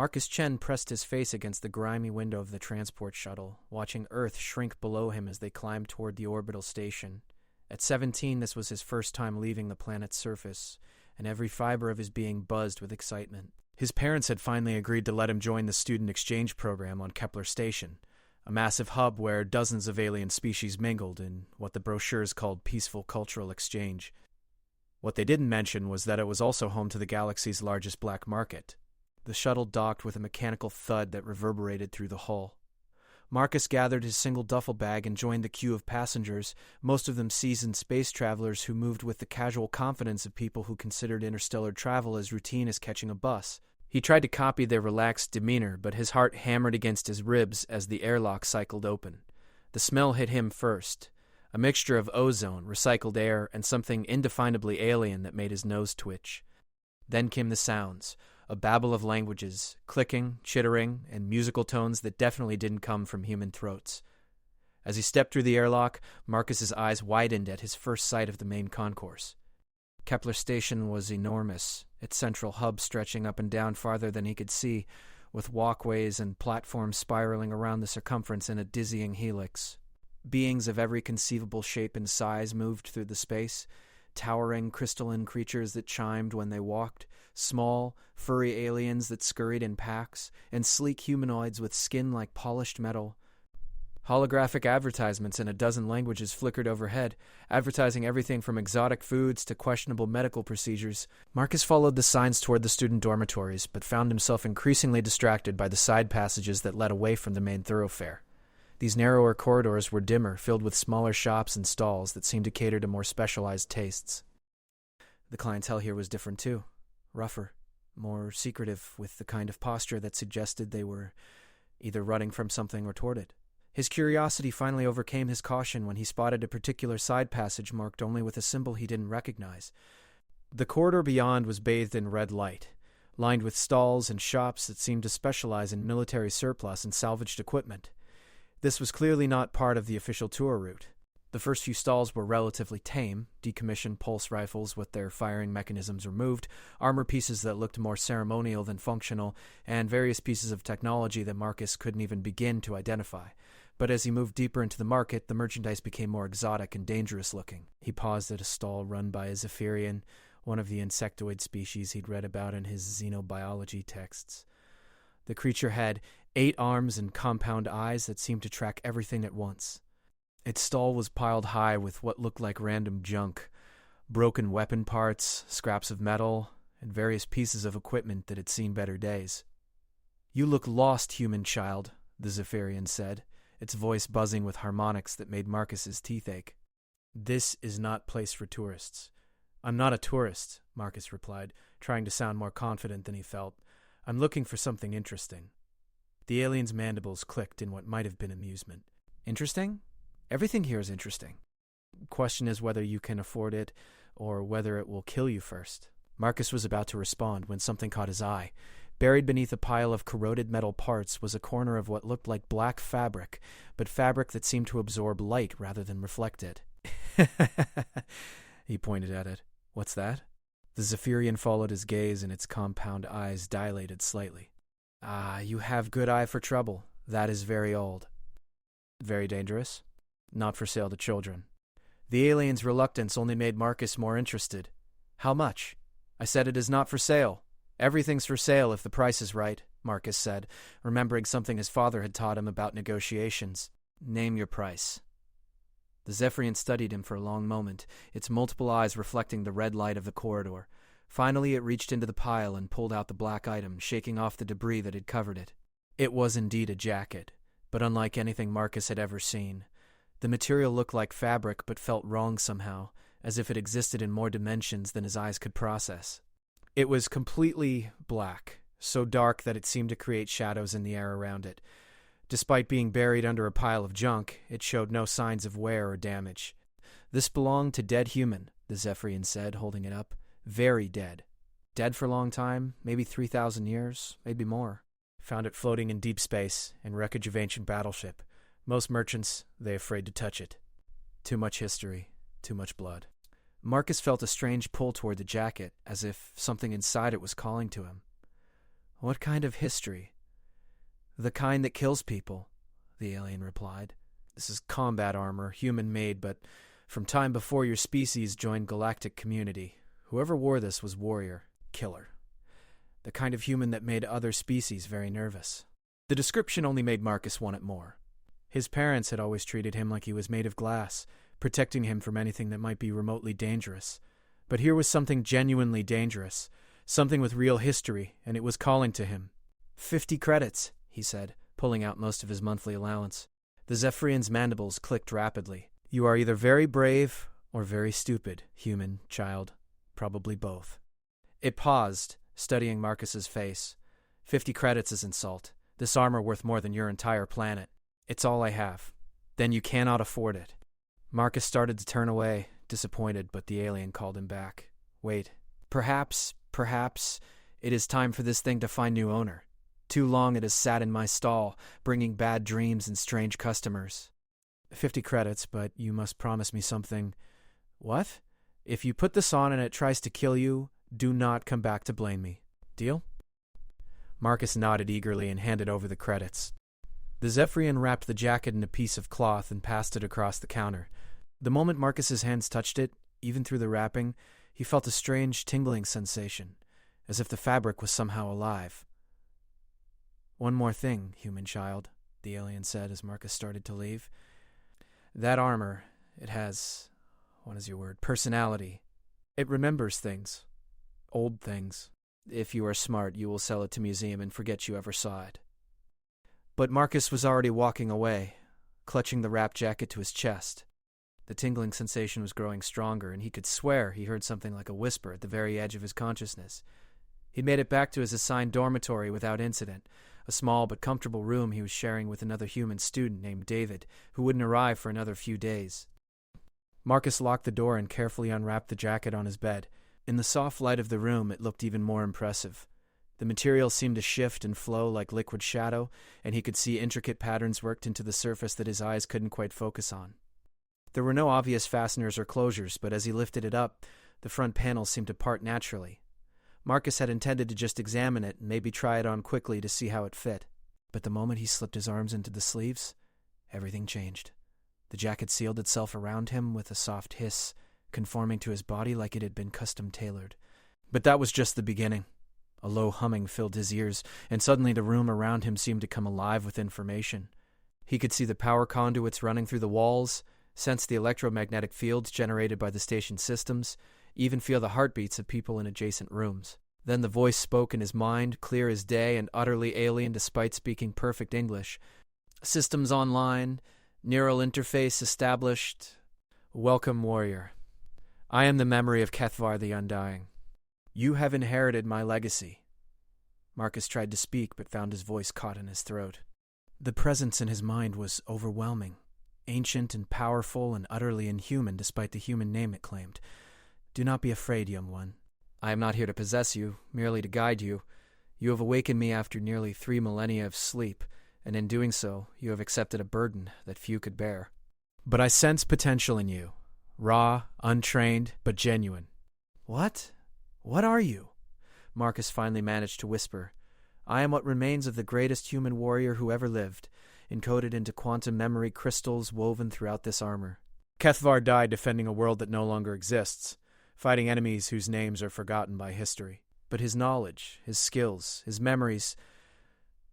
Marcus Chen pressed his face against the grimy window of the transport shuttle, watching Earth shrink below him as they climbed toward the orbital station. At 17, this was his first time leaving the planet's surface, and every fiber of his being buzzed with excitement. His parents had finally agreed to let him join the student exchange program on Kepler Station, a massive hub where dozens of alien species mingled in what the brochures called peaceful cultural exchange. What they didn't mention was that it was also home to the galaxy's largest black market. The shuttle docked with a mechanical thud that reverberated through the hull. Marcus gathered his single duffel bag and joined the queue of passengers, most of them seasoned space travelers who moved with the casual confidence of people who considered interstellar travel as routine as catching a bus. He tried to copy their relaxed demeanor, but his heart hammered against his ribs as the airlock cycled open. The smell hit him first, a mixture of ozone, recycled air, and something indefinably alien that made his nose twitch. Then came the sounds, a babble of languages, clicking, chittering, and musical tones that definitely didn't come from human throats. As he stepped through the airlock, Marcus's eyes widened at his first sight of the main concourse. Kepler Station was enormous, its central hub stretching up and down farther than he could see, with walkways and platforms spiraling around the circumference in a dizzying helix. Beings of every conceivable shape and size moved through the space, towering crystalline creatures that chimed when they walked, small, furry aliens that scurried in packs, and sleek humanoids with skin like polished metal. Holographic advertisements in a dozen languages flickered overhead, advertising everything from exotic foods to questionable medical procedures. Marcus followed the signs toward the student dormitories, but found himself increasingly distracted by the side passages that led away from the main thoroughfare. These narrower corridors were dimmer, filled with smaller shops and stalls that seemed to cater to more specialized tastes. The clientele here was different too, rougher, more secretive, with the kind of posture that suggested they were either running from something or toward it. His curiosity finally overcame his caution when he spotted a particular side passage marked only with a symbol he didn't recognize. The corridor beyond was bathed in red light, lined with stalls and shops that seemed to specialize in military surplus and salvaged equipment. This was clearly not part of the official tour route. The first few stalls were relatively tame, decommissioned pulse rifles with their firing mechanisms removed, armor pieces that looked more ceremonial than functional, and various pieces of technology that Marcus couldn't even begin to identify. But as he moved deeper into the market, the merchandise became more exotic and dangerous looking. He paused at a stall run by a Zephyrian, one of the insectoid species he'd read about in his xenobiology texts. The creature had 8 arms and compound eyes that seemed to track everything at once. Its stall was piled high with what looked like random junk, broken weapon parts, scraps of metal, and various pieces of equipment that had seen better days. "You look lost, human child," the Zephyrian said, its voice buzzing with harmonics that made Marcus's teeth ache. "This is not place for tourists." "I'm not a tourist," Marcus replied, trying to sound more confident than he felt. "I'm looking for something interesting." The alien's mandibles clicked in what might have been amusement. "Interesting? Everything here is interesting. Question is whether you can afford it or whether it will kill you first." Marcus was about to respond when something caught his eye. Buried beneath a pile of corroded metal parts was a corner of what looked like black fabric, but fabric that seemed to absorb light rather than reflect it. He pointed at it. "What's that?" The Zephyrian followed his gaze and its compound eyes dilated slightly. "Ah, you have good eye for trouble. That is very old." "Very dangerous?" "Not for sale to children." The alien's reluctance only made Marcus more interested. "How much?" "I said it is not for sale. Everything's for sale if the price is right," Marcus said, remembering something his father had taught him about negotiations. "Name your price." The Zephyrian studied him for a long moment, its multiple eyes reflecting the red light of the corridor. Finally, it reached into the pile and pulled out the black item, shaking off the debris that had covered it. It was indeed a jacket, but unlike anything Marcus had ever seen. The material looked like fabric but felt wrong somehow, as if it existed in more dimensions than his eyes could process. It was completely black, so dark that it seemed to create shadows in the air around it. Despite being buried under a pile of junk, it showed no signs of wear or damage. "This belonged to dead human," the Zephyrian said, holding it up. "Very dead. Dead for a long time, maybe 3,000 years, maybe more. Found it floating in deep space, in wreckage of ancient battleship. Most merchants, they afraid to touch it. Too much history, too much blood." Marcus felt a strange pull toward the jacket, as if something inside it was calling to him. What kind of history? The kind that kills people, the alien replied. This is combat armor, human-made, but from time before your species joined galactic community. Whoever wore this was warrior, killer. The kind of human that made other species very nervous. The description only made Marcus want it more. His parents had always treated him like he was made of glass, protecting him from anything that might be remotely dangerous. But here was something genuinely dangerous, something with real history, and it was calling to him. 50 credits, he said, pulling out most of his monthly allowance. The Zephyrian's mandibles clicked rapidly. You are either very brave or very stupid, human, child. Probably both. It paused, studying Marcus's face. 50 credits is insult. This armor worth more than your entire planet. It's all I have. Then you cannot afford it. Marcus started to turn away, disappointed, but the alien called him back. Wait. Perhaps, it is time for this thing to find new owner. Too long it has sat in my stall, bringing bad dreams and strange customers. 50 credits, but you must promise me something. What? If you put this on and it tries to kill you, do not come back to blame me. Deal? Marcus nodded eagerly and handed over the credits. The Zephyrian wrapped the jacket in a piece of cloth and passed it across the counter. The moment Marcus's hands touched it, even through the wrapping, he felt a strange tingling sensation, as if the fabric was somehow alive. One more thing, human child, the alien said as Marcus started to leave. That armor, it has, what is your word, personality. It remembers things. Old things. If you are smart, you will sell it to museum and forget you ever saw it. But Marcus was already walking away, clutching the wrapped jacket to his chest. The tingling sensation was growing stronger, and he could swear he heard something like a whisper at the very edge of his consciousness. He'd made it back to his assigned dormitory without incident, a small but comfortable room he was sharing with another human student named David, who wouldn't arrive for another few days. Marcus locked the door and carefully unwrapped the jacket on his bed. In the soft light of the room, it looked even more impressive. The material seemed to shift and flow like liquid shadow, and he could see intricate patterns worked into the surface that his eyes couldn't quite focus on. There were no obvious fasteners or closures, but as he lifted it up, the front panel seemed to part naturally. Marcus had intended to just examine it and maybe try it on quickly to see how it fit. But the moment he slipped his arms into the sleeves, everything changed. The jacket sealed itself around him with a soft hiss, conforming to his body like it had been custom-tailored. But that was just the beginning. A low humming filled his ears, and suddenly the room around him seemed to come alive with information. He could see the power conduits running through the walls, sense the electromagnetic fields generated by the station's systems, even feel the heartbeats of people in adjacent rooms. Then the voice spoke in his mind, clear as day and utterly alien despite speaking perfect English. Systems online, neural interface established. Welcome, warrior. I am the memory of Kethvar the Undying. You have inherited my legacy. Marcus tried to speak, but found his voice caught in his throat. The presence in his mind was overwhelming, ancient and powerful and utterly inhuman despite the human name it claimed. Do not be afraid, young one. I am not here to possess you, merely to guide you. You have awakened me after nearly 3 millennia of sleep, and in doing so, you have accepted a burden that few could bear. But I sense potential in you. Raw, untrained, but genuine. What? What are you? Marcus finally managed to whisper. I am what remains of the greatest human warrior who ever lived, encoded into quantum memory crystals woven throughout this armor. Kethvar died defending a world that no longer exists, fighting enemies whose names are forgotten by history. But his knowledge, his skills, his memories,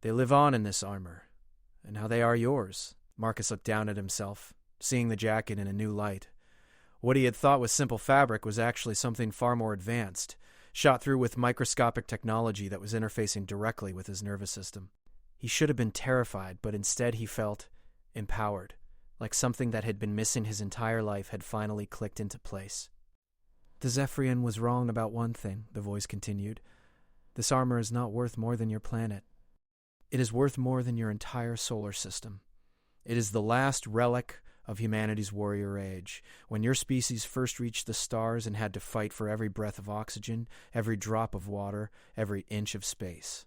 they live on in this armor. And now they are yours. Marcus looked down at himself, seeing the jacket in a new light. What he had thought was simple fabric was actually something far more advanced, shot through with microscopic technology that was interfacing directly with his nervous system. He should have been terrified, but instead he felt empowered, like something that had been missing his entire life had finally clicked into place. The Zephyrian was wrong about one thing, the voice continued. This armor is not worth more than your planet. It is worth more than your entire solar system. It is the last relic of humanity's warrior age, when your species first reached the stars and had to fight for every breath of oxygen, every drop of water, every inch of space.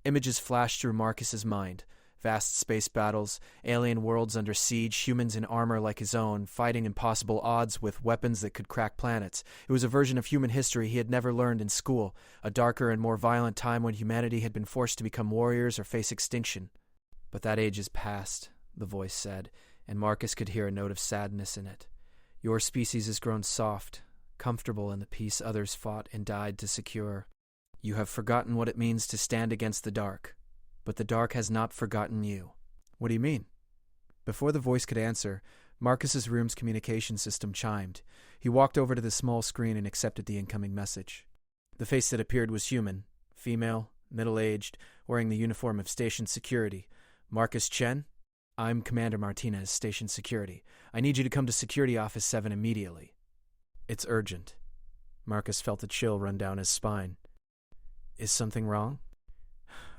Images flashed through Marcus's mind, Vast space battles, alien worlds under siege, humans in armor like his own, fighting impossible odds with weapons that could crack planets. It was a version of human history he had never learned in school, a darker and more violent time when humanity had been forced to become warriors or face extinction. But that age is past, the voice said, and Marcus could hear a note of sadness in it. Your species has grown soft, comfortable in the peace others fought and died to secure. You have forgotten what it means to stand against the dark. But the dark has not forgotten you. What do you mean? Before the voice could answer, Marcus's room's communication system chimed. He walked over to the small screen and accepted the incoming message. The face that appeared was human, female, middle-aged, wearing the uniform of station security. Marcus Chen? I'm Commander Martinez, station security. I need you to come to Security Office 7 immediately. It's urgent. Marcus felt a chill run down his spine. Is something wrong?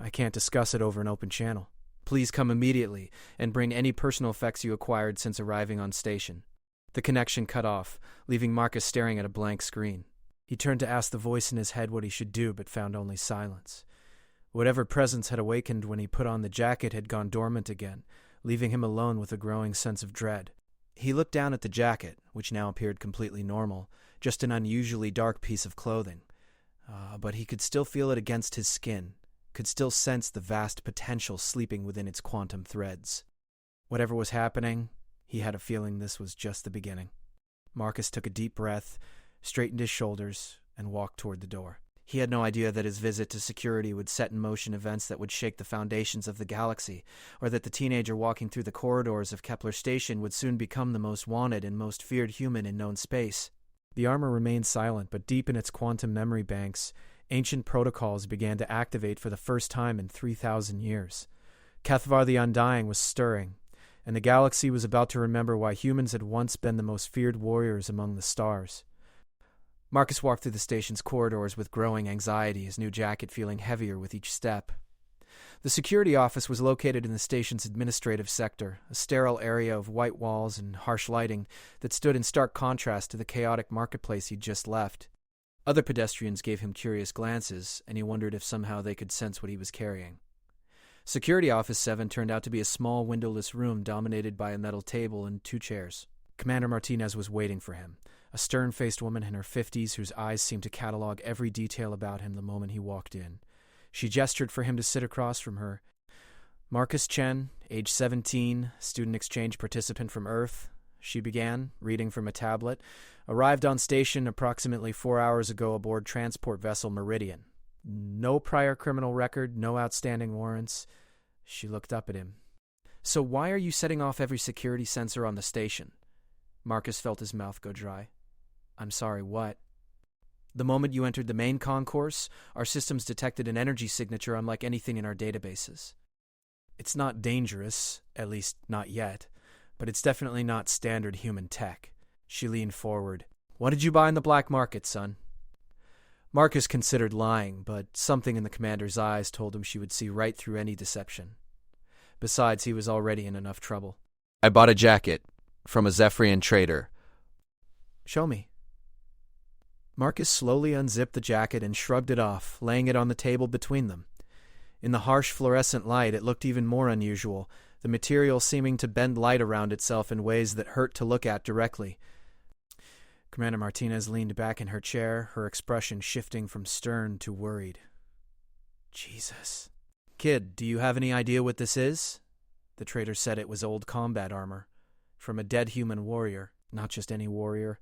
I can't discuss it over an open channel. Please come immediately, and bring any personal effects you acquired since arriving on station. The connection cut off, leaving Marcus staring at a blank screen. He turned to ask the voice in his head what he should do, but found only silence. Whatever presence had awakened when he put on the jacket had gone dormant again, leaving him alone with a growing sense of dread. He looked down at the jacket, which now appeared completely normal, just an unusually dark piece of clothing. But he could still feel it against his skin, could still sense the vast potential sleeping within its quantum threads. Whatever was happening, he had a feeling this was just the beginning. Marcus took a deep breath, straightened his shoulders, and walked toward the door. He had no idea that his visit to security would set in motion events that would shake the foundations of the galaxy, or that the teenager walking through the corridors of Kepler Station would soon become the most wanted and most feared human in known space. The armor remained silent, but deep in its quantum memory banks, ancient protocols began to activate for the first time in 3,000 years. Kethvar the Undying was stirring, and the galaxy was about to remember why humans had once been the most feared warriors among the stars. Marcus walked through the station's corridors with growing anxiety, his new jacket feeling heavier with each step. The security office was located in the station's administrative sector, a sterile area of white walls and harsh lighting that stood in stark contrast to the chaotic marketplace he'd just left. Other pedestrians gave him curious glances, and he wondered if somehow they could sense what he was carrying. Security Office 7 turned out to be a small windowless room dominated by a metal table and 2 chairs. Commander Martinez was waiting for him, a stern-faced woman in her 50s whose eyes seemed to catalog every detail about him the moment he walked in. She gestured for him to sit across from her. Marcus Chen, age 17, student exchange participant from Earth, she began, reading from a tablet, arrived on station approximately 4 hours ago aboard transport vessel Meridian. No prior criminal record, no outstanding warrants. She looked up at him. So why are you setting off every security sensor on the station? Marcus felt his mouth go dry. I'm sorry, what? The moment you entered the main concourse, our systems detected an energy signature unlike anything in our databases. It's not dangerous, at least not yet, but it's definitely not standard human tech. She leaned forward. What did you buy in the black market, son? Marcus considered lying, but something in the commander's eyes told him she would see right through any deception. Besides, he was already in enough trouble. I bought a jacket from a Zephyrian trader. Show me. Marcus slowly unzipped the jacket and shrugged it off, laying it on the table between them. In the harsh fluorescent light, it looked even more unusual, the material seeming to bend light around itself in ways that hurt to look at directly. Commander Martinez leaned back in her chair, her expression shifting from stern to worried. Jesus. Kid, do you have any idea what this is? The trader said it was old combat armor. From a dead human warrior, not just any warrior.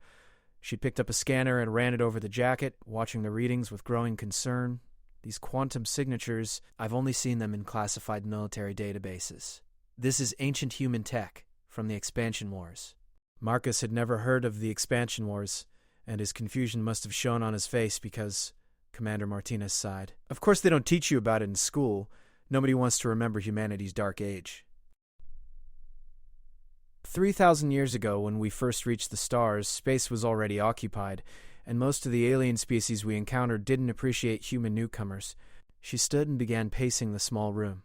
She picked up a scanner and ran it over the jacket, watching the readings with growing concern. These quantum signatures, I've only seen them in classified military databases. This is ancient human tech from the Expansion Wars. Marcus had never heard of the Expansion Wars, and his confusion must have shown on his face because Commander Martinez sighed. Of course they don't teach you about it in school. Nobody wants to remember humanity's dark age. 3,000 years ago, when we first reached the stars, space was already occupied, and most of the alien species we encountered didn't appreciate human newcomers. She stood and began pacing the small room.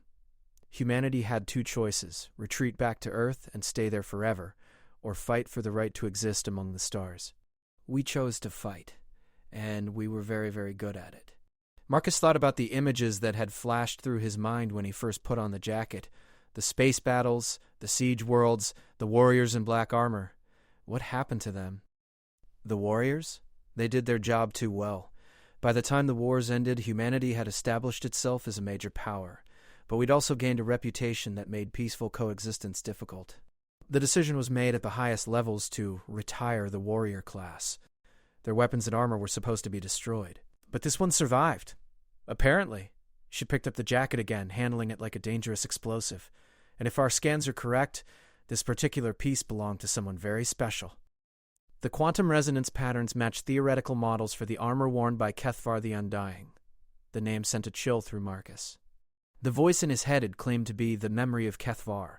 Humanity had 2 choices, retreat back to Earth and stay there forever, or fight for the right to exist among the stars. We chose to fight, and we were very, very good at it. Marcus thought about the images that had flashed through his mind when he first put on the jacket, The space battles, the siege worlds, the warriors in black armor. What happened to them? The warriors? They did their job too well. By the time the wars ended, humanity had established itself as a major power, but we'd also gained a reputation that made peaceful coexistence difficult. The decision was made at the highest levels to retire the warrior class. Their weapons and armor were supposed to be destroyed. But this one survived. Apparently. She picked up the jacket again, handling it like a dangerous explosive. And if our scans are correct, this particular piece belonged to someone very special. The quantum resonance patterns matched theoretical models for the armor worn by Kethvar the Undying. The name sent a chill through Marcus. The voice in his head had claimed to be the memory of Kethvar,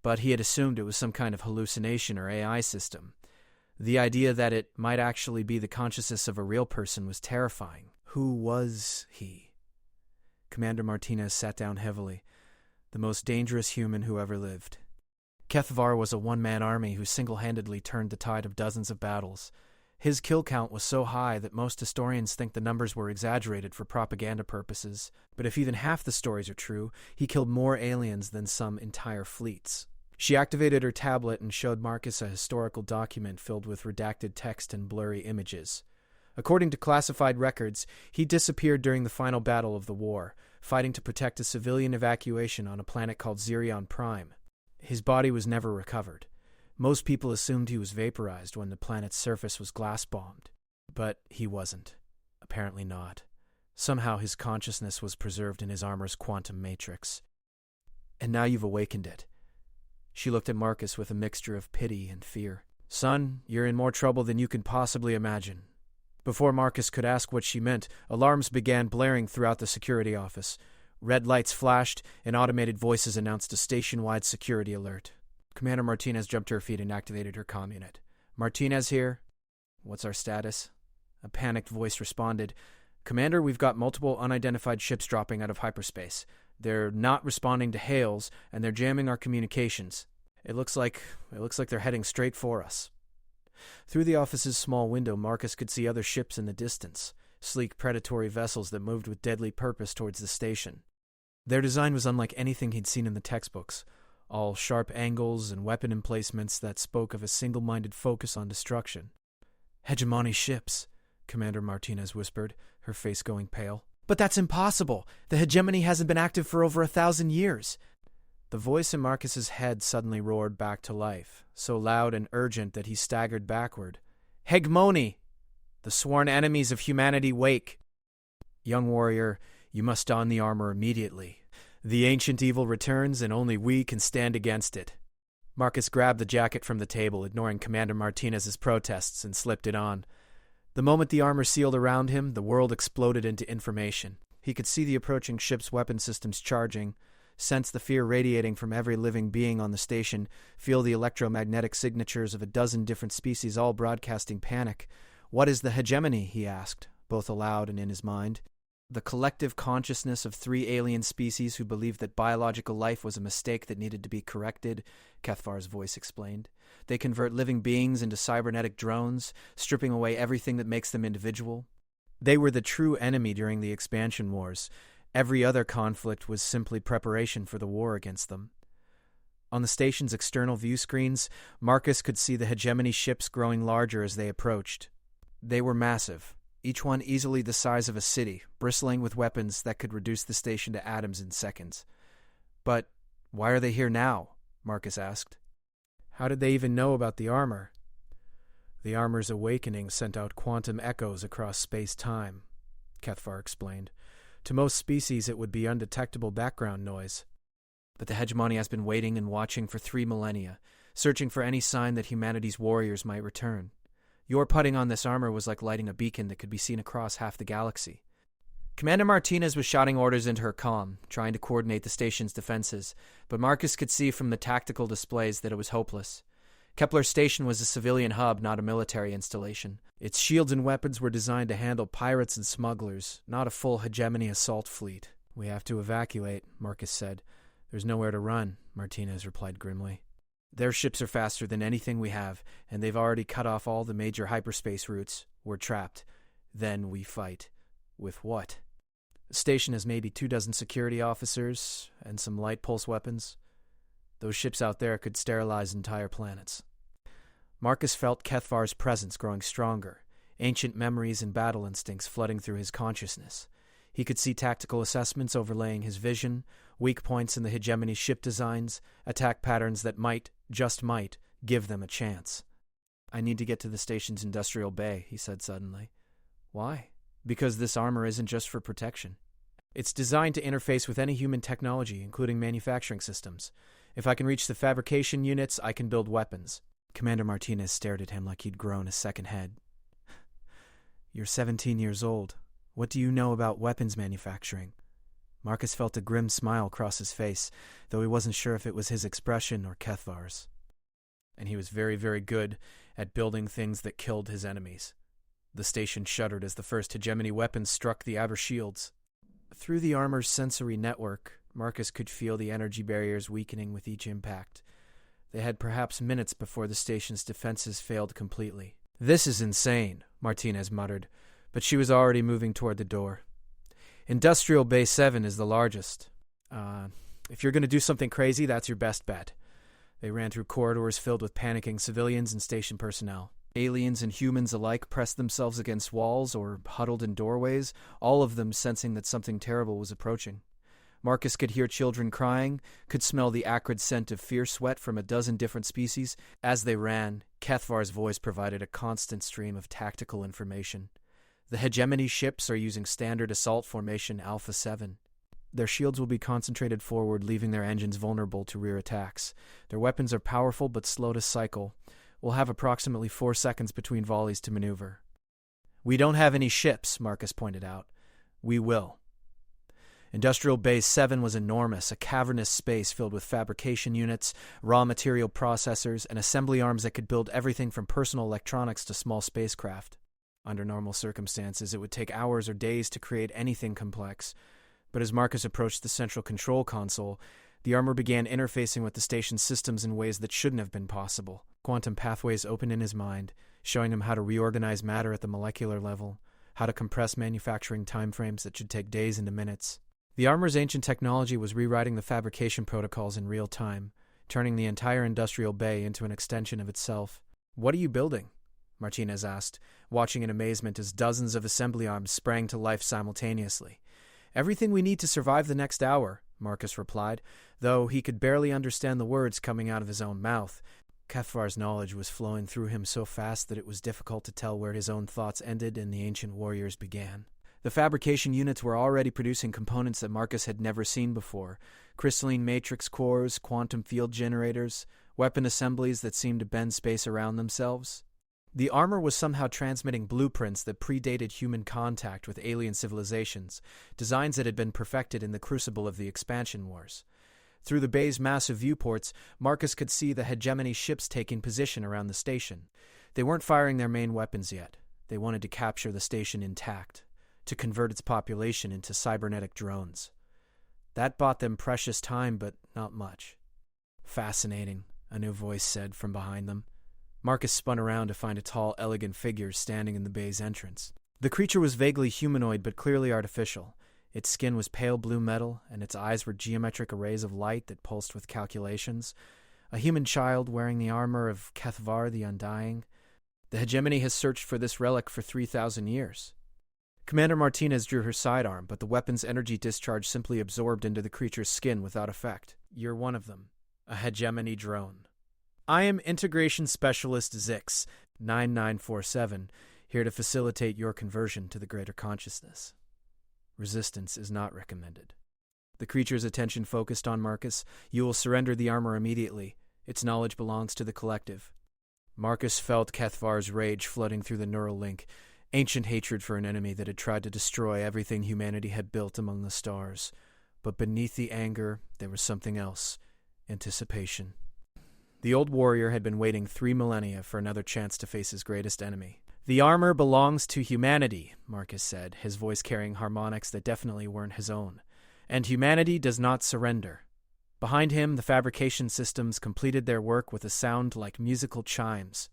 but he had assumed it was some kind of hallucination or AI system. The idea that it might actually be the consciousness of a real person was terrifying. Who was he? Commander Martinez sat down heavily. The most dangerous human who ever lived. Kethvar was a one-man army who single-handedly turned the tide of dozens of battles. His kill count was so high that most historians think the numbers were exaggerated for propaganda purposes, but if even half the stories are true, he killed more aliens than some entire fleets. She activated her tablet and showed Marcus a historical document filled with redacted text and blurry images. According to classified records, he disappeared during the final battle of the war, fighting to protect a civilian evacuation on a planet called Zirion Prime. His body was never recovered. Most people assumed he was vaporized when the planet's surface was glass-bombed. But he wasn't. Apparently not. Somehow his consciousness was preserved in his armor's quantum matrix. And now you've awakened it. She looked at Marcus with a mixture of pity and fear. Son, you're in more trouble than you can possibly imagine. Before Marcus could ask what she meant, alarms began blaring throughout the security office. Red lights flashed, and automated voices announced a station-wide security alert. Commander Martinez jumped to her feet and activated her comm unit. Martinez here. What's our status? A panicked voice responded. Commander, we've got multiple unidentified ships dropping out of hyperspace. They're not responding to hails, and they're jamming our communications. It looks like they're heading straight for us. Through the office's small window, Marcus could see other ships in the distance, sleek predatory vessels that moved with deadly purpose towards the station. Their design was unlike anything he'd seen in the textbooks, all sharp angles and weapon emplacements that spoke of a single-minded focus on destruction. Hegemony ships, Commander Martinez whispered, her face going pale. But that's impossible! The hegemony hasn't been active for over 1,000 years! The voice in Marcus's head suddenly roared back to life, so loud and urgent that he staggered backward. Hegemony! The sworn enemies of humanity wake! Young warrior, you must don the armor immediately. The ancient evil returns, and only we can stand against it. Marcus grabbed the jacket from the table, ignoring Commander Martinez's protests, and slipped it on. The moment the armor sealed around him, the world exploded into information. He could see the approaching ship's weapon systems charging, sense the fear radiating from every living being on the station, feel the electromagnetic signatures of a dozen different species all broadcasting panic. What is the hegemony? He asked, both aloud and in his mind. The collective consciousness of 3 alien species who believed that biological life was a mistake that needed to be corrected, Kethvar's voice explained. They convert living beings into cybernetic drones, stripping away everything that makes them individual. They were the true enemy during the expansion wars. Every other conflict was simply preparation for the war against them. On the station's external view screens, Marcus could see the hegemony ships growing larger as they approached. They were massive, each one easily the size of a city, bristling with weapons that could reduce the station to atoms in seconds. But why are they here now? Marcus asked. How did they even know about the armor? The armor's awakening sent out quantum echoes across space-time, Kethvar explained. To most species, it would be undetectable background noise. But the hegemony has been waiting and watching for 3 millennia, searching for any sign that humanity's warriors might return. Your putting on this armor was like lighting a beacon that could be seen across half the galaxy. Commander Martinez was shouting orders into her comm, trying to coordinate the station's defenses, but Marcus could see from the tactical displays that it was hopeless. Kepler Station was a civilian hub, not a military installation. Its shields and weapons were designed to handle pirates and smugglers, not a full hegemony assault fleet. We have to evacuate, Marcus said. There's nowhere to run, Martinez replied grimly. Their ships are faster than anything we have, and they've already cut off all the major hyperspace routes. We're trapped. Then we fight. With what? The station has maybe 24 security officers and some light pulse weapons. Those ships out there could sterilize entire planets. Marcus felt Kethvar's presence growing stronger, ancient memories and battle instincts flooding through his consciousness. He could see tactical assessments overlaying his vision, weak points in the hegemony ship designs, attack patterns that might, just might, give them a chance. "I need to get to the station's industrial bay," he said suddenly. "Why?" "Because this armor isn't just for protection. It's designed to interface with any human technology, including manufacturing systems. If I can reach the fabrication units, I can build weapons." Commander Martinez stared at him like he'd grown a second head. "You're 17 years old. What do you know about weapons manufacturing?" Marcus felt a grim smile cross his face, though he wasn't sure if it was his expression or Kethvar's. "And he was very, very good at building things that killed his enemies." The station shuddered as the first hegemony weapons struck the outer shields. Through the armor's sensory network, Marcus could feel the energy barriers weakening with each impact. They had perhaps minutes before the station's defenses failed completely. "This is insane," Martinez muttered, but she was already moving toward the door. "Industrial Bay 7 is the largest. If you're going to do something crazy, that's your best bet." They ran through corridors filled with panicking civilians and station personnel. Aliens and humans alike pressed themselves against walls or huddled in doorways, all of them sensing that something terrible was approaching. Marcus could hear children crying, could smell the acrid scent of fear sweat from a dozen different species. As they ran, Kethvar's voice provided a constant stream of tactical information. The hegemony ships are using standard assault formation Alpha 7. Their shields will be concentrated forward, leaving their engines vulnerable to rear attacks. Their weapons are powerful but slow to cycle. We'll have approximately 4 seconds between volleys to maneuver. "We don't have any ships," Marcus pointed out. "We will." Industrial Base 7 was enormous, a cavernous space filled with fabrication units, raw material processors, and assembly arms that could build everything from personal electronics to small spacecraft. Under normal circumstances, it would take hours or days to create anything complex. But as Marcus approached the central control console, the armor began interfacing with the station's systems in ways that shouldn't have been possible. Quantum pathways opened in his mind, showing him how to reorganize matter at the molecular level, how to compress manufacturing timeframes that should take days into minutes. The armor's ancient technology was rewriting the fabrication protocols in real time, turning the entire industrial bay into an extension of itself. "What are you building?" Martinez asked, watching in amazement as dozens of assembly arms sprang to life simultaneously. "Everything we need to survive the next hour," Marcus replied, though he could barely understand the words coming out of his own mouth. Kethvar's knowledge was flowing through him so fast that it was difficult to tell where his own thoughts ended and the ancient warrior's began. The fabrication units were already producing components that Marcus had never seen before: crystalline matrix cores, quantum field generators, weapon assemblies that seemed to bend space around themselves. The armor was somehow transmitting blueprints that predated human contact with alien civilizations, designs that had been perfected in the crucible of the expansion wars. Through the bay's massive viewports, Marcus could see the hegemony ships taking position around the station. They weren't firing their main weapons yet. They wanted to capture the station intact, to convert its population into cybernetic drones. That bought them precious time, but not much. "Fascinating," a new voice said from behind them. Marcus spun around to find a tall, elegant figure standing in the bay's entrance. The creature was vaguely humanoid but clearly artificial. Its skin was pale blue metal, and its eyes were geometric arrays of light that pulsed with calculations. A human child wearing the armor of Kethvar the Undying. The hegemony has searched for this relic for 3,000 years. Commander Martinez drew her sidearm, but the weapon's energy discharge simply absorbed into the creature's skin without effect. "You're one of them. A hegemony drone." "I am Integration Specialist Zix, 9947, here to facilitate your conversion to the greater consciousness. Resistance is not recommended." The creature's attention focused on Marcus. "You will surrender the armor immediately. Its knowledge belongs to the collective." Marcus felt Kethvar's rage flooding through the neural link, ancient hatred for an enemy that had tried to destroy everything humanity had built among the stars. But beneath the anger, there was something else: anticipation. The old warrior had been waiting 3 millennia for another chance to face his greatest enemy. "The armor belongs to humanity," Marcus said, his voice carrying harmonics that definitely weren't his own. "And humanity does not surrender." Behind him, the fabrication systems completed their work with a sound like musical chimes.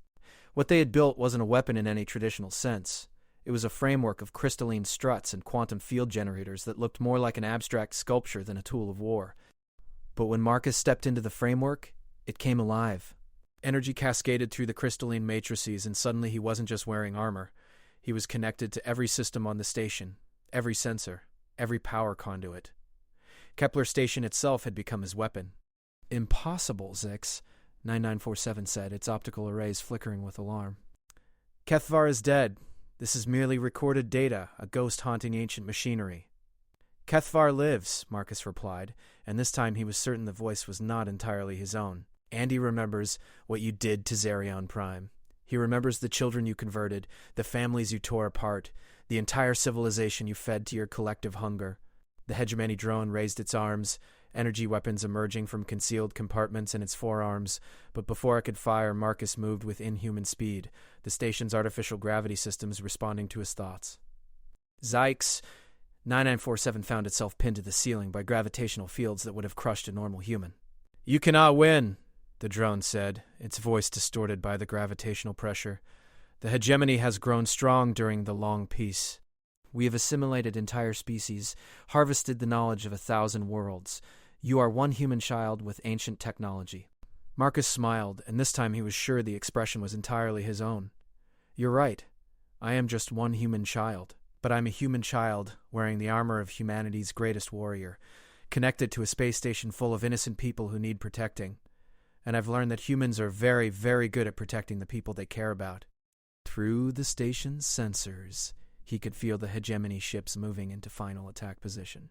What they had built wasn't a weapon in any traditional sense. It was a framework of crystalline struts and quantum field generators that looked more like an abstract sculpture than a tool of war. But when Marcus stepped into the framework, it came alive. Energy cascaded through the crystalline matrices, and suddenly he wasn't just wearing armor. He was connected to every system on the station, every sensor, every power conduit. Kepler Station itself had become his weapon. "Impossible, Zix," 9947 said, its optical arrays flickering with alarm. "Kethvar is dead. This is merely recorded data, a ghost haunting ancient machinery." "Kethvar lives," Marcus replied, and this time he was certain the voice was not entirely his own. "Andy remembers what you did to Zerion Prime. He remembers the children you converted, the families you tore apart, the entire civilization you fed to your collective hunger." The hegemony drone raised its arms, energy weapons emerging from concealed compartments in its forearms, but before it could fire, Marcus moved with inhuman speed, the station's artificial gravity systems responding to his thoughts. "Zykes," 9947 found itself pinned to the ceiling by gravitational fields that would have crushed a normal human. "You cannot win," the drone said, its voice distorted by the gravitational pressure. "The hegemony has grown strong during the long peace. We have assimilated entire species, harvested the knowledge of 1,000 worlds. You are one human child with ancient technology." Marcus smiled, and this time he was sure the expression was entirely his own. "You're right. I am just one human child. But I'm a human child wearing the armor of humanity's greatest warrior, connected to a space station full of innocent people who need protecting. And I've learned that humans are very, very good at protecting the people they care about." Through the station's sensors, he could feel the hegemony ships moving into final attack position.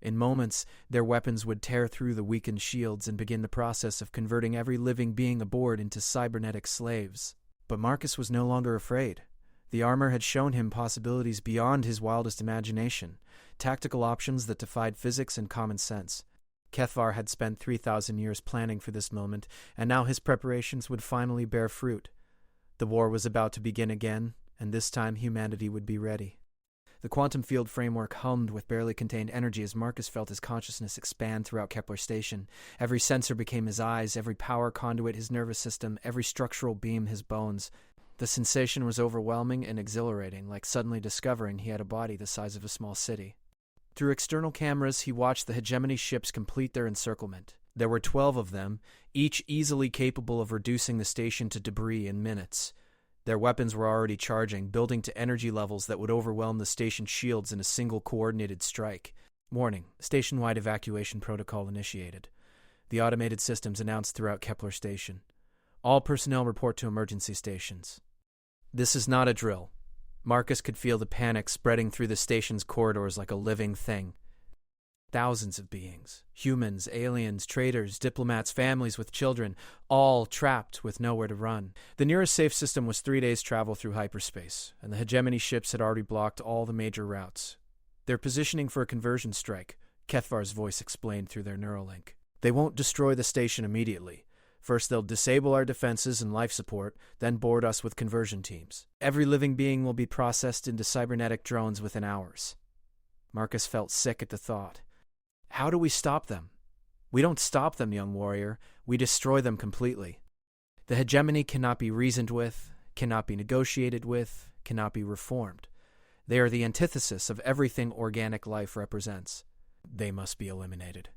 In moments, their weapons would tear through the weakened shields and begin the process of converting every living being aboard into cybernetic slaves. But Marcus was no longer afraid. The armor had shown him possibilities beyond his wildest imagination, tactical options that defied physics and common sense. Kethvar had spent 3,000 years planning for this moment, and now his preparations would finally bear fruit. The war was about to begin again, and this time humanity would be ready. The quantum field framework hummed with barely contained energy as Marcus felt his consciousness expand throughout Kepler Station. Every sensor became his eyes, every power conduit his nervous system, every structural beam his bones. The sensation was overwhelming and exhilarating, like suddenly discovering he had a body the size of a small city. Through external cameras, he watched the hegemony ships complete their encirclement. There were 12 of them, each easily capable of reducing the station to debris in minutes. Their weapons were already charging, building to energy levels that would overwhelm the station's shields in a single coordinated strike. Warning, station-wide evacuation protocol initiated. The automated systems announced throughout Kepler Station. All personnel report to emergency stations. This is not a drill. Marcus could feel the panic spreading through the station's corridors like a living thing. Thousands of beings, humans, aliens, traders, diplomats, families with children, all trapped with nowhere to run. The nearest safe system was 3 days' travel through hyperspace, and the hegemony ships had already blocked all the major routes. "They're positioning for a conversion strike," Kethvar's voice explained through their Neuralink. "They won't destroy the station immediately. First, they'll disable our defenses and life support, then board us with conversion teams. Every living being will be processed into cybernetic drones within hours." Marcus felt sick at the thought. "How do we stop them?" "We don't stop them, young warrior. We destroy them completely. The hegemony cannot be reasoned with, cannot be negotiated with, cannot be reformed. They are the antithesis of everything organic life represents. They must be eliminated."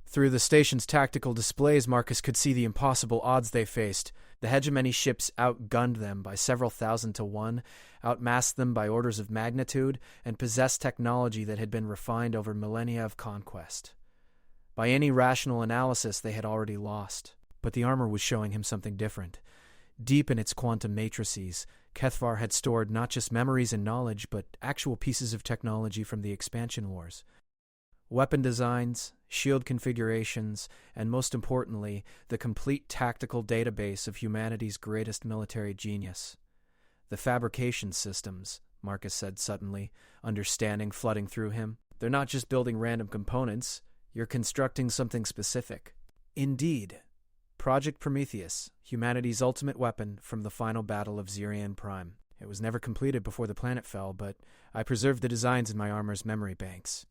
Through the station's tactical displays, Marcus could see the impossible odds they faced. The hegemony ships outgunned them by several thousand to one, outmassed them by orders of magnitude, and possessed technology that had been refined over millennia of conquest. By any rational analysis, they had already lost. But the armor was showing him something different. Deep in its quantum matrices, Kethvar had stored not just memories and knowledge, but actual pieces of technology from the expansion wars. Weapon designs, shield configurations, and most importantly, the complete tactical database of humanity's greatest military genius. "The fabrication systems," Marcus said suddenly, understanding flooding through him. "They're not just building random components. You're constructing something specific." "Indeed. Project Prometheus, humanity's ultimate weapon from the final battle of Zerion Prime. It was never completed before the planet fell, but I preserved the designs in my armor's memory banks."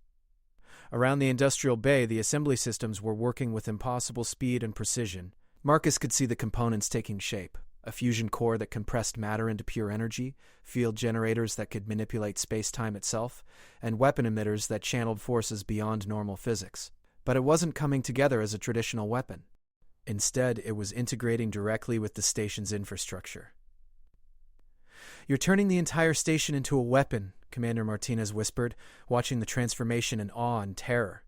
Around the industrial bay, the assembly systems were working with impossible speed and precision. Marcus could see the components taking shape. A fusion core that compressed matter into pure energy, field generators that could manipulate space-time itself, and weapon emitters that channeled forces beyond normal physics. But it wasn't coming together as a traditional weapon. Instead, it was integrating directly with the station's infrastructure. "You're turning the entire station into a weapon," Commander Martinez whispered, watching the transformation in awe and terror.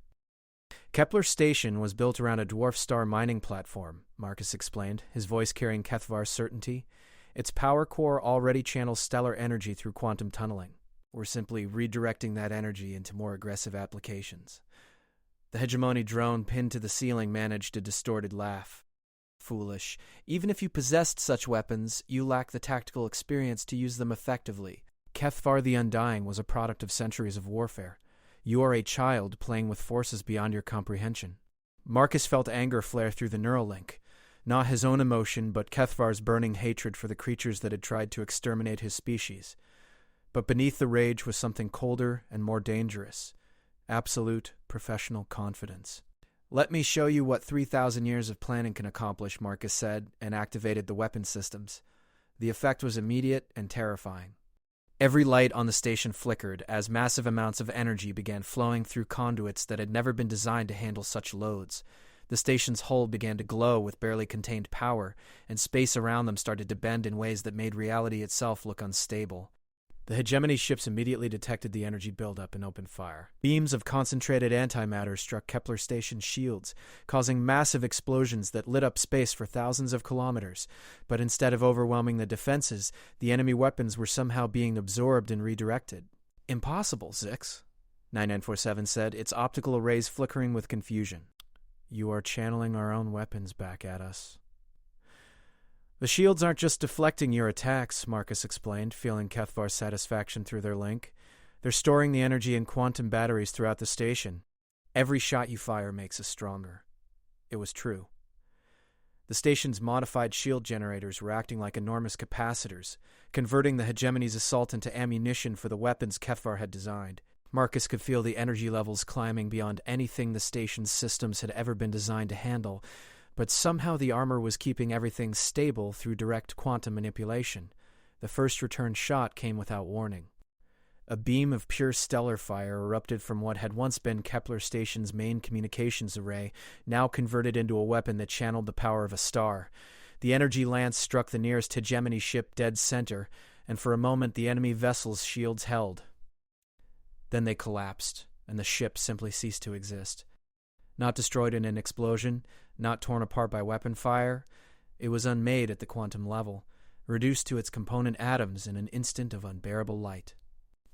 Kepler Station was built around a dwarf star mining platform, Marcus explained, his voice carrying Kethvar's certainty. Its power core already channels stellar energy through quantum tunneling. We're simply redirecting that energy into more aggressive applications. The hegemony drone pinned to the ceiling managed a distorted laugh. "Foolish. Even if you possessed such weapons, you lack the tactical experience to use them effectively. Kethvar the Undying was a product of centuries of warfare. You are a child playing with forces beyond your comprehension." Marcus felt anger flare through the neural link. Not his own emotion, but Kethvar's burning hatred for the creatures that had tried to exterminate his species. But beneath the rage was something colder and more dangerous. Absolute professional confidence. "Let me show you what 3,000 years of planning can accomplish," Marcus said, and activated the weapon systems. The effect was immediate and terrifying. Every light on the station flickered as massive amounts of energy began flowing through conduits that had never been designed to handle such loads. The station's hull began to glow with barely contained power, and space around them started to bend in ways that made reality itself look unstable. The hegemony ships immediately detected the energy buildup and opened fire. Beams of concentrated antimatter struck Kepler Station's shields, causing massive explosions that lit up space for thousands of kilometers. But instead of overwhelming the defenses, the enemy weapons were somehow being absorbed and redirected. "Impossible, Zix," 9947 said, its optical arrays flickering with confusion. "You are channeling our own weapons back at us." "The shields aren't just deflecting your attacks," Marcus explained, feeling Kethvar's satisfaction through their link. "They're storing the energy in quantum batteries throughout the station. Every shot you fire makes us stronger." It was true. The station's modified shield generators were acting like enormous capacitors, converting the hegemony's assault into ammunition for the weapons Kethvar had designed. Marcus could feel the energy levels climbing beyond anything the station's systems had ever been designed to handle, but somehow the armor was keeping everything stable through direct quantum manipulation. The first return shot came without warning. A beam of pure stellar fire erupted from what had once been Kepler Station's main communications array, now converted into a weapon that channeled the power of a star. The energy lance struck the nearest hegemony ship dead center, and for a moment the enemy vessel's shields held. Then they collapsed, and the ship simply ceased to exist. Not destroyed in an explosion, not torn apart by weapon fire, it was unmade at the quantum level, reduced to its component atoms in an instant of unbearable light.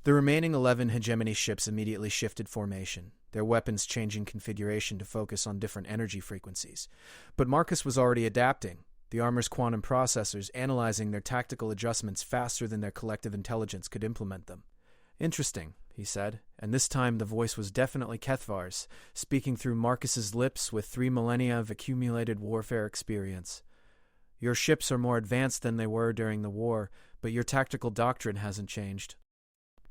The remaining 11 hegemony ships immediately shifted formation, their weapons changing configuration to focus on different energy frequencies. But Marcus was already adapting, the armor's quantum processors analyzing their tactical adjustments faster than their collective intelligence could implement them. "Interesting," he said, and this time the voice was definitely Kethvar's, speaking through Marcus's lips with 3 millennia of accumulated warfare experience. "Your ships are more advanced than they were during the war, but your tactical doctrine hasn't changed.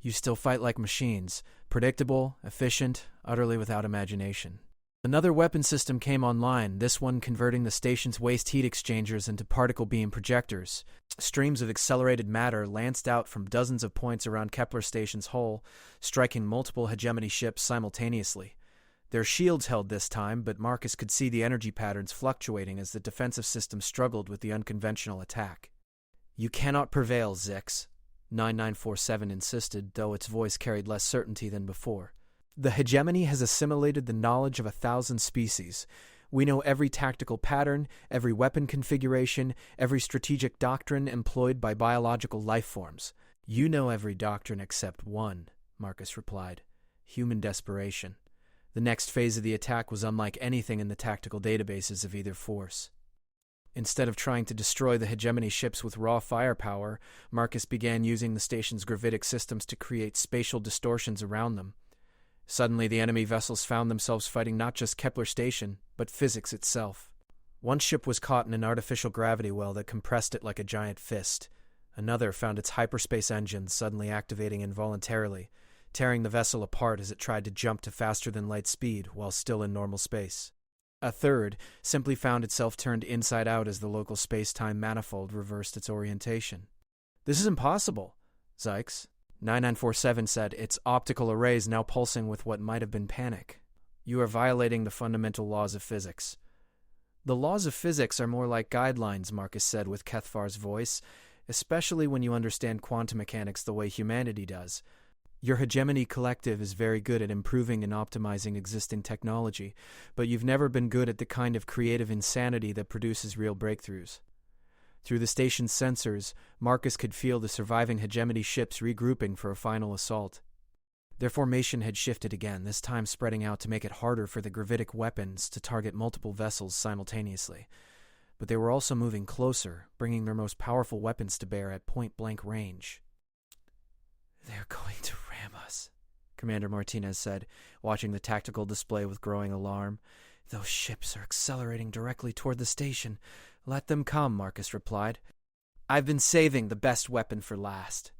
You still fight like machines, predictable, efficient, utterly without imagination." Another weapon system came online, this one converting the station's waste heat exchangers into particle beam projectors. Streams of accelerated matter lanced out from dozens of points around Kepler Station's hull, striking multiple hegemony ships simultaneously. Their shields held this time, but Marcus could see the energy patterns fluctuating as the defensive system struggled with the unconventional attack. "You cannot prevail, Zix," 9947 insisted, though its voice carried less certainty than before. "The hegemony has assimilated the knowledge of 1,000 species. We know every tactical pattern, every weapon configuration, every strategic doctrine employed by biological life forms." "You know every doctrine except one," Marcus replied. "Human desperation." The next phase of the attack was unlike anything in the tactical databases of either force. Instead of trying to destroy the hegemony ships with raw firepower, Marcus began using the station's gravitic systems to create spatial distortions around them. Suddenly, the enemy vessels found themselves fighting not just Kepler Station, but physics itself. One ship was caught in an artificial gravity well that compressed it like a giant fist. Another found its hyperspace engines suddenly activating involuntarily, tearing the vessel apart as it tried to jump to faster-than-light speed while still in normal space. A third simply found itself turned inside out as the local space-time manifold reversed its orientation. "This is impossible, Zix," 9947 said, its optical arrays now pulsing with what might have been panic. You are violating the fundamental laws of physics. The laws of physics are more like guidelines, Marcus said with Kethvar's voice, especially when you understand quantum mechanics the way humanity does. Your hegemony collective is very good at improving and optimizing existing technology, but you've never been good at the kind of creative insanity that produces real breakthroughs. Through the station's sensors, Marcus could feel the surviving hegemony ships regrouping for a final assault. Their formation had shifted again, this time spreading out to make it harder for the gravitic weapons to target multiple vessels simultaneously. But they were also moving closer, bringing their most powerful weapons to bear at point-blank range. "They're going to ram us," Commander Martinez said, watching the tactical display with growing alarm. "Those ships are accelerating directly toward the station." "Let them come," Marcus replied. "I've been saving the best weapon for last."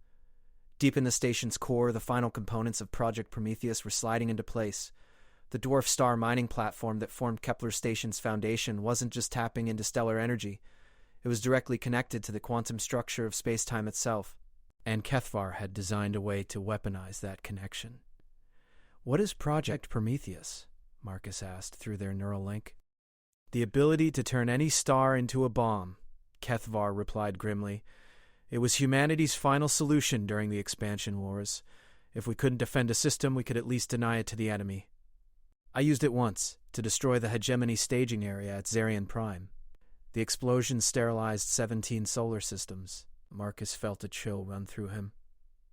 Deep in the station's core, the final components of Project Prometheus were sliding into place. The dwarf star mining platform that formed Kepler Station's foundation wasn't just tapping into stellar energy. It was directly connected to the quantum structure of space-time itself. And Kethvar had designed a way to weaponize that connection. "What is Project Prometheus?" Marcus asked through their neural link. "The ability to turn any star into a bomb," Kethvar replied grimly. "It was humanity's final solution during the expansion wars. If we couldn't defend a system, we could at least deny it to the enemy. I used it once, to destroy the hegemony staging area at Zarian Prime. The explosion sterilized 17 solar systems." Marcus felt a chill run through him.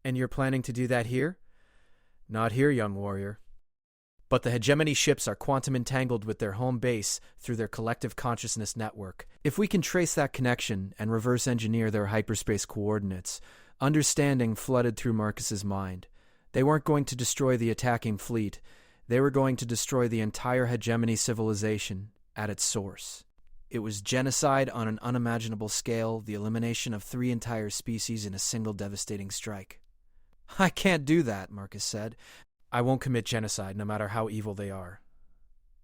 "And you're planning to do that here?" "Not here, young warrior. But the hegemony ships are quantum entangled with their home base through their collective consciousness network. If we can trace that connection and reverse engineer their hyperspace coordinates," understanding flooded through Marcus's mind. "They weren't going to destroy the attacking fleet. They were going to destroy the entire hegemony civilization at its source. It was genocide on an unimaginable scale, the elimination of 3 entire species in a single devastating strike." "I can't do that," Marcus said. "I won't commit genocide, no matter how evil they are."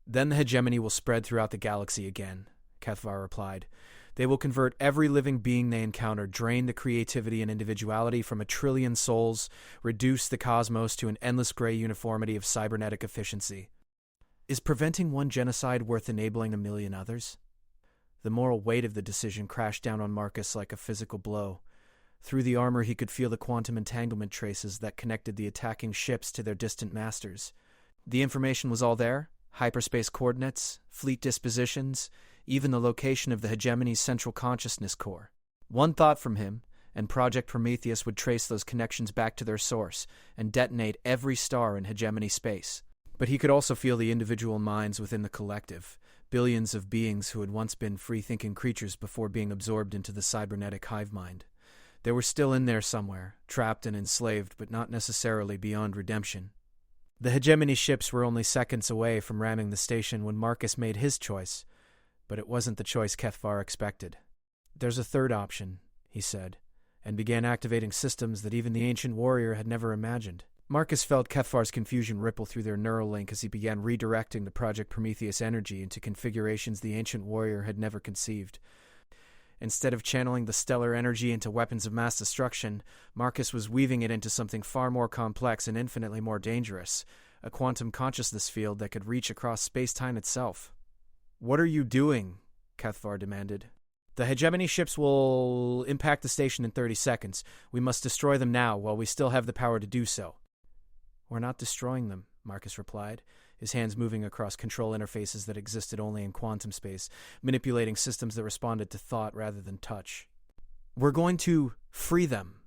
"Then the hegemony will spread throughout the galaxy again," Kethvar replied. "They will convert every living being they encounter, drain the creativity and individuality from 1 trillion souls, reduce the cosmos to an endless gray uniformity of cybernetic efficiency. Is preventing one genocide worth enabling 1,000,000 others?" The moral weight of the decision crashed down on Marcus like a physical blow. Through the armor he could feel the quantum entanglement traces that connected the attacking ships to their distant masters. The information was all there: hyperspace coordinates, fleet dispositions, even the location of the hegemony's central consciousness core. One thought from him, and Project Prometheus would trace those connections back to their source and detonate every star in hegemony space. But he could also feel the individual minds within the collective, billions of beings who had once been free-thinking creatures before being absorbed into the cybernetic hive mind. They were still in there somewhere, trapped and enslaved, but not necessarily beyond redemption. The hegemony ships were only seconds away from ramming the station when Marcus made his choice, but it wasn't the choice Kethvar expected. "There's a third option," he said, and began activating systems that even the ancient warrior had never imagined. Marcus felt Kethvar's confusion ripple through their neural link as he began redirecting the Project Prometheus energy into configurations the ancient warrior had never conceived. Instead of channeling the stellar energy into weapons of mass destruction, Marcus was weaving it into something far more complex and infinitely more dangerous, a quantum consciousness field that could reach across space-time itself. "What are you doing?" Kethvar demanded. "The hegemony ships will impact the station in 30 seconds. We must destroy them now while we still have the power to do so." "We're not destroying them," Marcus replied, his hands moving across control interfaces that existed only in quantum space, manipulating systems that responded to thought rather than touch. "We're going to free them."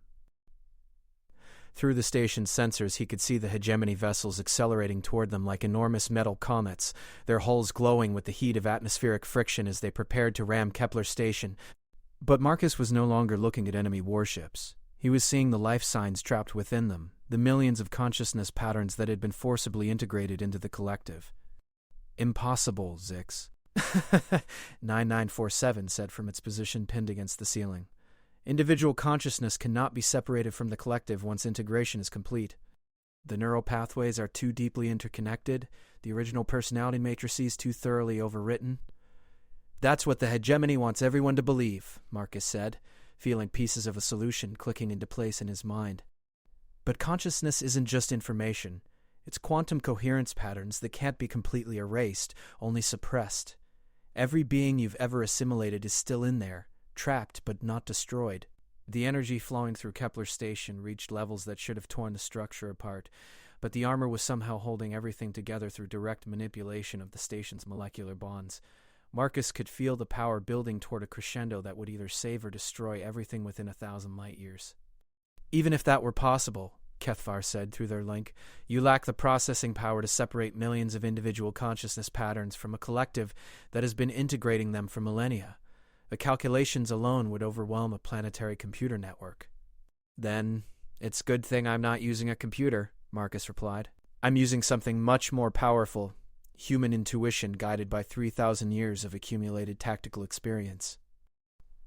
Through the station's sensors, he could see the hegemony vessels accelerating toward them like enormous metal comets, their hulls glowing with the heat of atmospheric friction as they prepared to ram Kepler Station. But Marcus was no longer looking at enemy warships. He was seeing the life signs trapped within them, the millions of consciousness patterns that had been forcibly integrated into the collective. "Impossible, Zix," 9947 said from its position pinned against the ceiling. "Individual consciousness cannot be separated from the collective once integration is complete. The neural pathways are too deeply interconnected, the original personality matrices too thoroughly overwritten." "That's what the hegemony wants everyone to believe," Marcus said, feeling pieces of a solution clicking into place in his mind. "But consciousness isn't just information. It's quantum coherence patterns that can't be completely erased, only suppressed. Every being you've ever assimilated is still in there, trapped but not destroyed. The energy flowing through Kepler Station reached levels that should have torn the structure apart, but the armor was somehow holding everything together through direct manipulation of the station's molecular bonds. Marcus could feel the power building toward a crescendo that would either save or destroy everything within 1,000 light-years. Even if that were possible, Kethvar said through their link, you lack the processing power to separate millions of individual consciousness patterns from a collective that has been integrating them for millennia. The calculations alone would overwhelm a planetary computer network. Then, it's good thing I'm not using a computer, Marcus replied. I'm using something much more powerful, human intuition guided by 3,000 years of accumulated tactical experience.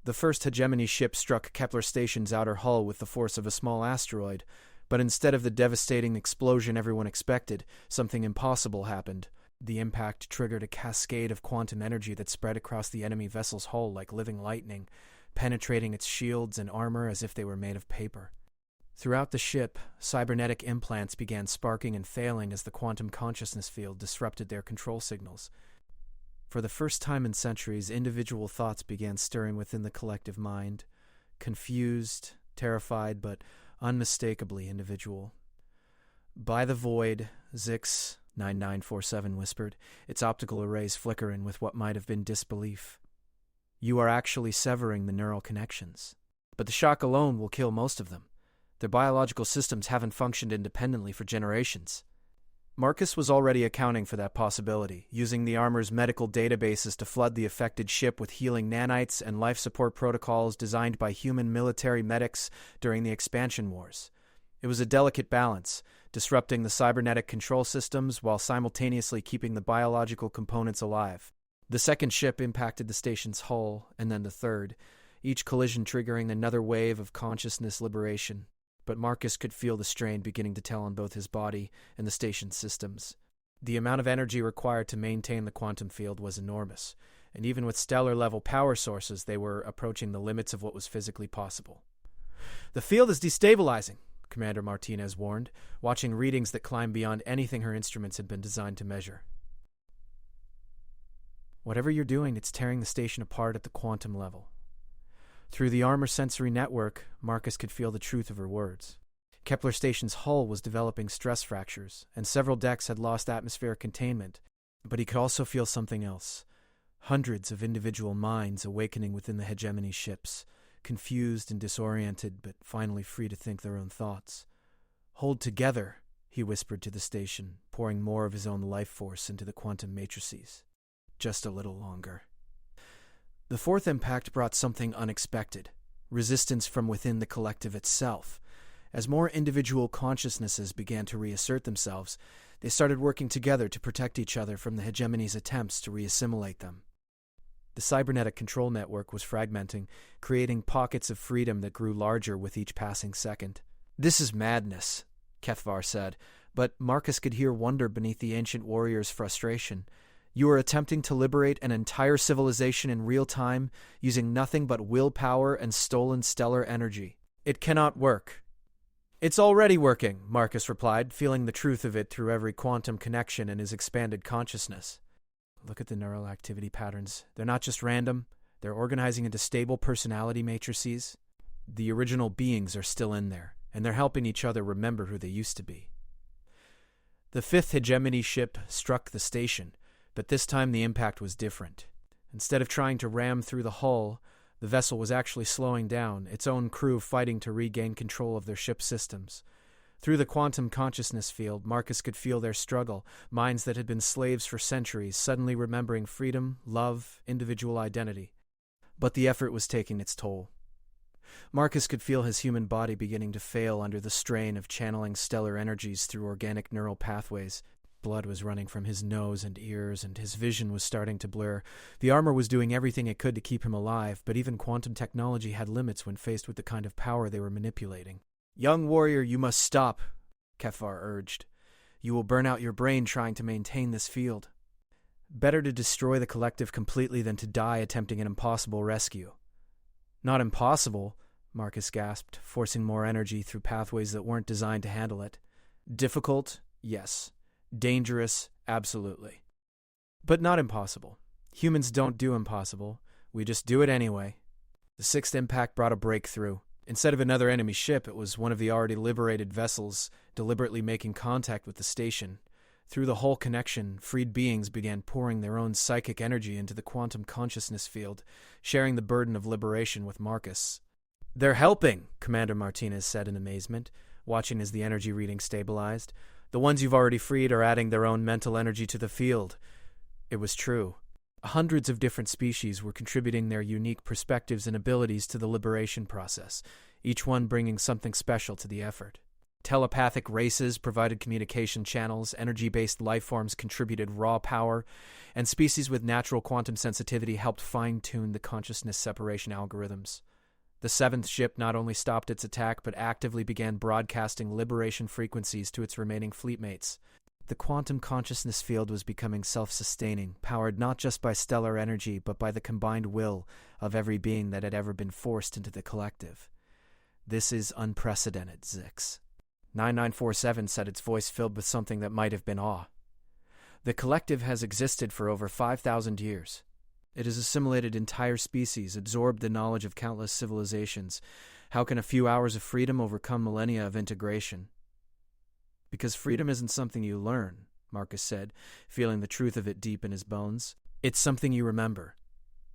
The first hegemony ship struck Kepler Station's outer hull with the force of a small asteroid, but instead of the devastating explosion everyone expected, something impossible happened. The impact triggered a cascade of quantum energy that spread across the enemy vessel's hull like living lightning, penetrating its shields and armor as if they were made of paper. Throughout the ship, cybernetic implants began sparking and failing as the quantum consciousness field disrupted their control signals. For the first time in centuries, individual thoughts began stirring within the collective mind, confused, terrified, but unmistakably individual. By the void, Zix 9947 whispered, its optical arrays flickering with what might have been disbelief. You are actually severing the neural connections. But the shock alone will kill most of them. Their biological systems haven't functioned independently for generations. Marcus was already accounting for that possibility, using the armor's medical databases to flood the affected ship with healing nanites and life support protocols designed by human military medics during the expansion wars. It was a delicate balance, disrupting the cybernetic control systems while simultaneously keeping the biological components alive. The second ship impacted the station's hull, and then the third, each collision triggering another wave of consciousness liberation. But Marcus could feel the strain beginning to tell on both his body and the station's systems. The amount of energy required to maintain the quantum field was enormous, and even with stellar-level power sources, they were approaching the limits of what was physically possible. The field is destabilizing, Commander Martinez warned, watching readings that climbed beyond anything her instruments had been designed to measure. Whatever you're doing, it's tearing the station apart at the quantum level. Through the armor sensory network, Marcus could feel the truth of her words. Kepler Station's hull was developing stress fractures, and several decks had lost atmospheric containment, but he could also feel something else. Hundreds of individual minds awakening within the hegemony ships, confused and disoriented, but finally free to think their own thoughts. Hold together, he whispered to the station, pouring more of his own life force into the quantum matrices. Just a little longer. The fourth impact brought something unexpected, resistance from within the collective itself. As more individual consciousnesses began to reassert themselves, they started working together to protect each other from the hegemony's attempts to reassimilate them. The cybernetic control network was fragmenting, creating pockets of freedom that grew larger with each passing second. This is madness, Kethvar said, but Marcus could hear wonder beneath the ancient warrior's frustration. You are attempting to liberate an entire civilization in real time using nothing but willpower and stolen stellar energy. It cannot work. It's already working, Marcus replied, feeling the truth of it through every quantum connection in his expanded consciousness. Look at the neural activity patterns. They're not just random. They're organizing into stable personality matrices. The original beings are still in there, and they're helping each other remember who they used to be. The fifth hegemony ship struck the station, but this time the impact was different. Instead of trying to ram through the hull, the vessel was actually slowing down, its own crew fighting to regain control of their ship's systems. Through the quantum consciousness field, Marcus could feel their struggle, minds that had been slaves for centuries, suddenly remembering freedom, love, individual identity. But the effort was taking its toll. Marcus could feel his human body beginning to fail under the strain of channeling stellar energies through organic neural pathways. Blood was running from his nose and ears, and his vision was starting to blur. The armor was doing everything it could to keep him alive, but even quantum technology had limits when faced with the kind of power they were manipulating. "Young warrior, you must stop," Kethvar urged. "You will burn out your brain trying to maintain this field. Better to destroy the collective completely than to die attempting an impossible rescue." "Not impossible," Marcus gasped, forcing more energy through pathways that weren't designed to handle it. "Difficult Yes. Dangerous, absolutely. But not impossible. Humans don't do impossible. We just do it anyway. The sixth impact brought a breakthrough. Instead of another enemy ship, it was one of the already liberated vessels deliberately making contact with the station. Through the whole connection, freed beings began pouring their own psychic energy into the quantum consciousness field, sharing the burden of liberation with Marcus. "They're helping," Commander Martinez said in amazement, watching as the energy reading stabilized. "The ones you've already freed are adding their own mental energy to the field." It was true. Hundreds of different species were contributing their unique perspectives and abilities to the liberation process, each one bringing something special to the effort. Telepathic races provided communication channels, energy-based lifeforms contributed raw power, and species with natural quantum sensitivity helped fine-tune the consciousness separation algorithms. The seventh ship not only stopped its attack but actively began broadcasting liberation frequencies to its remaining fleetmates. The quantum consciousness field was becoming self-sustaining, powered not just by stellar energy but by the combined will of every being that had ever been forced into the collective. "This is unprecedented, Zix," 9947 said, its voice filled with something that might have been awe. "The collective has existed for over 5,000 years. It has assimilated entire species, absorbed the knowledge of countless civilizations. How can a few hours of freedom overcome millennia of integration?" "Because freedom isn't something you learn," Marcus said, feeling the truth of it deep in his bones. "It's something you remember.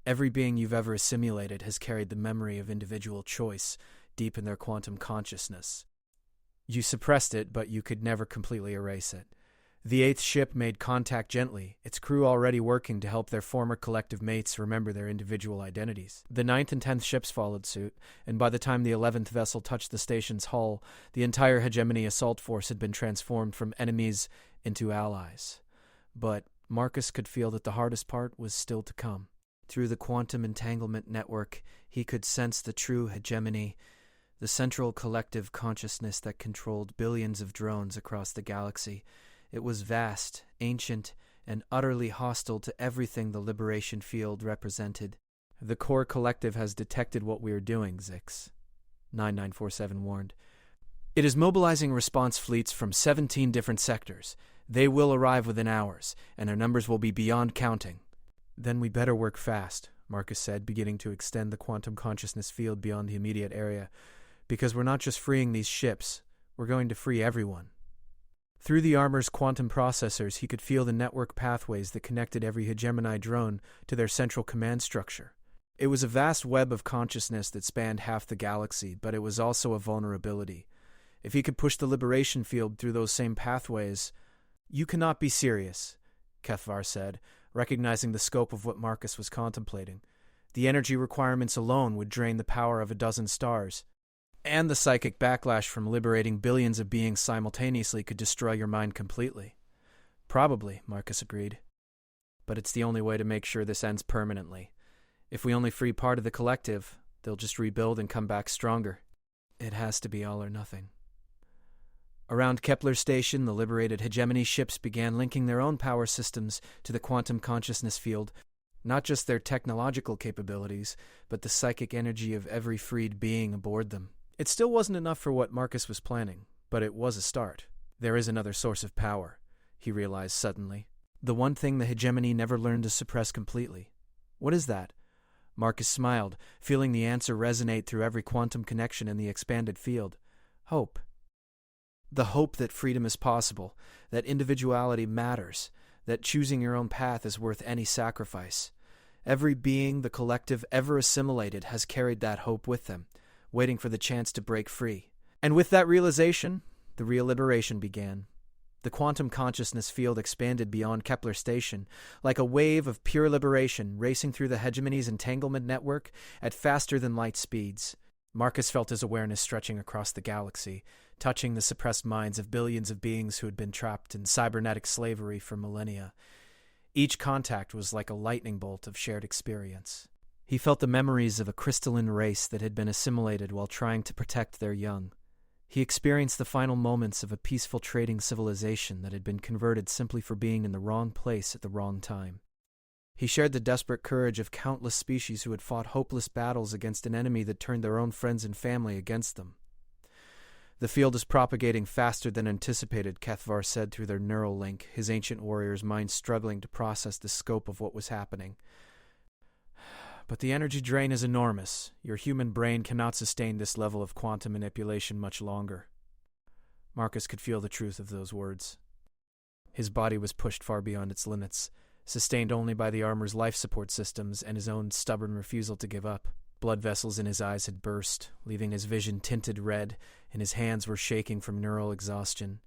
Every being you've ever assimilated has carried the memory of individual choice deep in their quantum consciousness. You suppressed it, but you could never completely erase it. The eighth ship made contact gently, its crew already working to help their former collective mates remember their individual identities. The ninth and 10th ships followed suit, and by the time the 11th vessel touched the station's hull, the entire hegemony assault force had been transformed from enemies into allies. But Marcus could feel that the hardest part was still to come. Through the quantum entanglement network, he could sense the true hegemony, the central collective consciousness that controlled billions of drones across the galaxy. It was vast, ancient, and utterly hostile to everything the liberation field represented. "The core collective has detected what we are doing, Zix," 9947 warned. "It is mobilizing response fleets from 17 different sectors. They will arrive within hours, and their numbers will be beyond counting." "Then we better work fast," Marcus said, beginning to extend the quantum consciousness field beyond the immediate area. "Because we're not just freeing these ships, we're going to free everyone." Through the armor's quantum processors, he could feel the network pathways that connected every hegemony drone to their central command structure. It was a vast web of consciousness that spanned half the galaxy, but it was also a vulnerability. If he could push the liberation field through those same pathways— "You cannot be serious," Kethvar said, recognizing the scope of what Marcus was contemplating. "The energy requirements alone would drain the power of a dozen stars. And the psychic backlash from liberating billions of beings simultaneously could destroy your mind completely." "Probably," Marcus agreed. "But it's the only way to make sure this ends permanently. If we only free part of the collective, they'll just rebuild and come back stronger. It has to be all or nothing." Around Kepler Station, the liberated hegemony ships began linking their own power systems to the quantum consciousness field, not just their technological capabilities, but the psychic energy of every freed being aboard them. It still wasn't enough for what Marcus was planning, but it was a start. There is another source of power, he realized suddenly. The one thing the hegemony never learned to suppress completely. "What is that?" Marcus smiled, feeling the answer resonate through every quantum connection in the expanded field. "Hope. The hope that freedom is possible, that individuality matters, that choosing your own path is worth any sacrifice. Every being the collective ever assimilated has carried that hope with them, waiting for the chance to break free. And with that realization, the real liberation began. The quantum consciousness field expanded beyond Kepler Station, like a wave of pure liberation racing through the hegemony's entanglement network at faster-than-light speeds. Marcus felt his awareness stretching across the galaxy, touching the suppressed minds of billions of beings who had been trapped in cybernetic slavery for millennia. Each contact was like a lightning bolt of shared experience. He felt the memories of a crystalline race that had been assimilated while trying to protect their young. He experienced the final moments of a peaceful trading civilization that had been converted simply for being in the wrong place at the wrong time. He shared the desperate courage of countless species who had fought hopeless battles against an enemy that turned their own friends and family against them. The field is propagating faster than anticipated, Kethvar said through their neural link, his ancient warrior's mind struggling to process the scope of what was happening. But the energy drain is enormous. Your human brain cannot sustain this level of quantum manipulation much longer. Marcus could feel the truth of those words. His body was pushed far beyond its limits, sustained only by the armor's life support systems and his own stubborn refusal to give up. Blood vessels in his eyes had burst, leaving his vision tinted red, and his hands were shaking from neural exhaustion.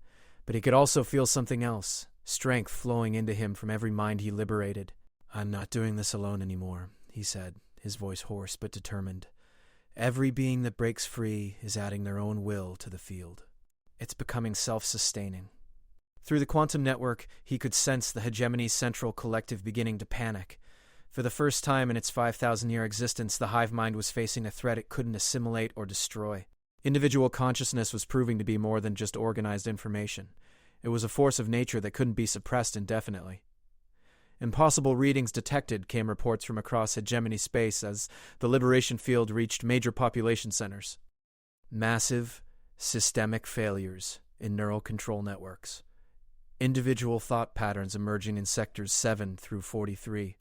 But he could also feel something else, strength flowing into him from every mind he liberated. "I'm not doing this alone anymore," he said, his voice hoarse but determined. "Every being that breaks free is adding their own will to the field. It's becoming self-sustaining." Through the quantum network, he could sense the hegemony's central collective beginning to panic. For the first time in its 5,000-year existence, the hive mind was facing a threat it couldn't assimilate or destroy. Individual consciousness was proving to be more than just organized information. It was a force of nature that couldn't be suppressed indefinitely. Impossible readings detected, came reports from across hegemony space as the liberation field reached major population centers. Massive, systemic failures in neural control networks. Individual thought patterns emerging in sectors 7 through 43.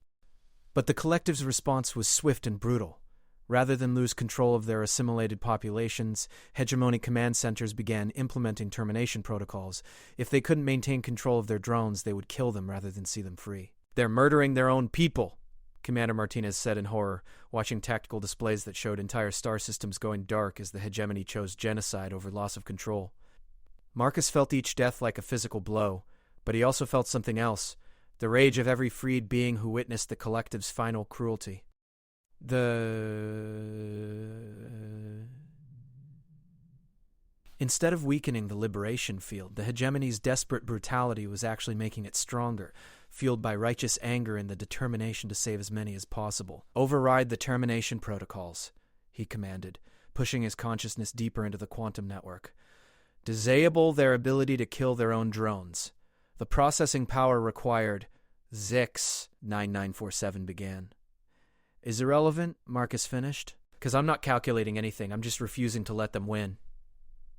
But the collective's response was swift and brutal. Rather than lose control of their assimilated populations, hegemonic command centers began implementing termination protocols. If they couldn't maintain control of their drones, they would kill them rather than see them free. "They're murdering their own people," Commander Martinez said in horror, watching tactical displays that showed entire star systems going dark as the hegemony chose genocide over loss of control. Marcus felt each death like a physical blow, but he also felt something else, the rage of every freed being who witnessed the collective's final cruelty. Instead of weakening the liberation field, the hegemony's desperate brutality was actually making it stronger, fueled by righteous anger and the determination to save as many as possible. "Override the termination protocols," he commanded, pushing his consciousness deeper into the quantum network. "Disable their ability to kill their own drones. The processing power required." "Zix," 9947 began. "Is irrelevant," Marcus finished, "because I'm not calculating anything. I'm just refusing to let them win."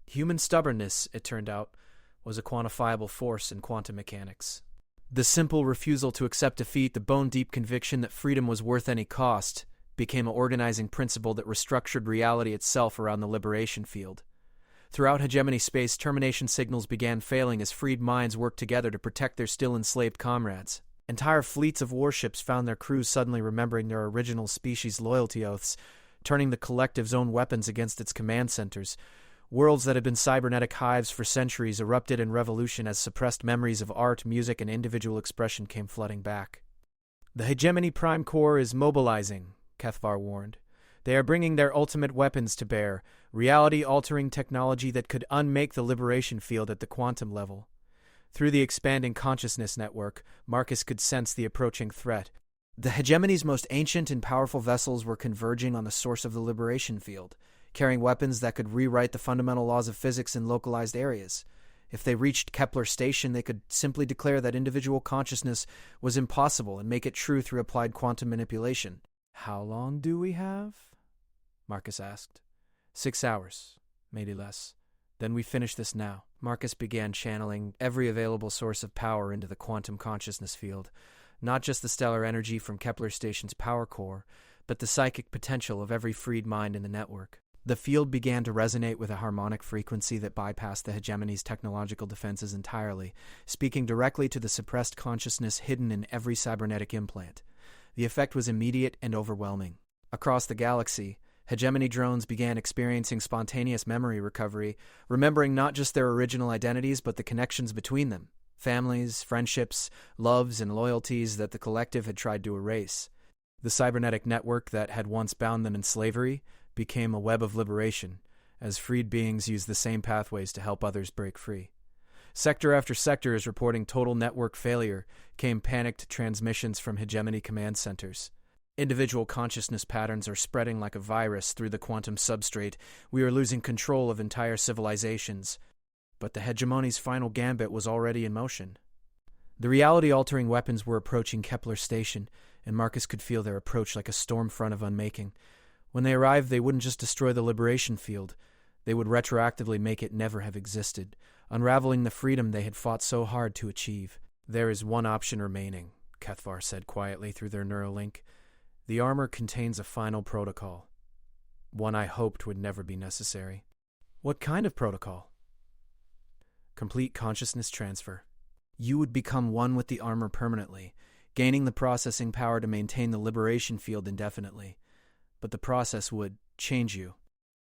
Human stubbornness, it turned out, was a quantifiable force in quantum mechanics. The simple refusal to accept defeat, the bone-deep conviction that freedom was worth any cost, became an organizing principle that restructured reality itself around the liberation field. Throughout hegemony space, termination signals began failing as freed minds worked together to protect their still enslaved comrades. Entire fleets of warships found their crews suddenly remembering their original species' loyalty oaths, turning the collective's own weapons against its command centers. Worlds that had been cybernetic hives for centuries erupted in revolution as suppressed memories of art, music, and individual expression came flooding back. "The hegemony prime core is mobilizing," Kethvar warned. "They are bringing their ultimate weapons to bear, reality-altering technology that could unmake the liberation field at the quantum level." Through the expanding consciousness network, Marcus could sense the approaching threat. The hegemony's most ancient and powerful vessels were converging on the source of the liberation field, carrying weapons that could rewrite the fundamental laws of physics in localized areas. If they reached Kepler Station, they could simply declare that individual consciousness was impossible and make it true through applied quantum manipulation. "How long do we have?" Marcus asked. 6 hours, maybe less. Then we finish this now." Marcus began channeling every available source of power into the quantum consciousness field, not just the stellar energy from Kepler Station's power core, but the psychic potential of every freed mind in the network. The field began to resonate with a harmonic frequency that bypassed the hegemony's technological defenses entirely, speaking directly to the suppressed consciousness hidden in every cybernetic implant. The effect was immediate and overwhelming. Across the galaxy, hegemony drones began experiencing spontaneous memory recovery, remembering not just their original identities but the connections between them, families, friendships, loves, and loyalties that the collective had tried to erase. The cybernetic network that had once bound them in slavery became a web of liberation, as freed beings used the same pathways to help others break free. Sector after sector is reporting total network failure, came panicked transmissions from hegemony command centers. Individual consciousness patterns are spreading like a virus through the quantum substrate. We are losing control of entire civilizations. But the hegemony's final gambit was already in motion. The reality-altering weapons were approaching Kepler Station, and Marcus could feel their approach like a storm front of unmaking. When they arrived, they wouldn't just destroy the liberation field. They would retroactively make it never have existed, unraveling the freedom they had fought so hard to achieve. "There is one option remaining," Kethvar said quietly through their Neuralink. "The armor contains a final protocol. One I hoped would never be necessary." "What kind of protocol?" "Complete consciousness transfer. You would become one with the armor permanently, gaining the processing power to maintain the liberation field indefinitely. But the process would change you.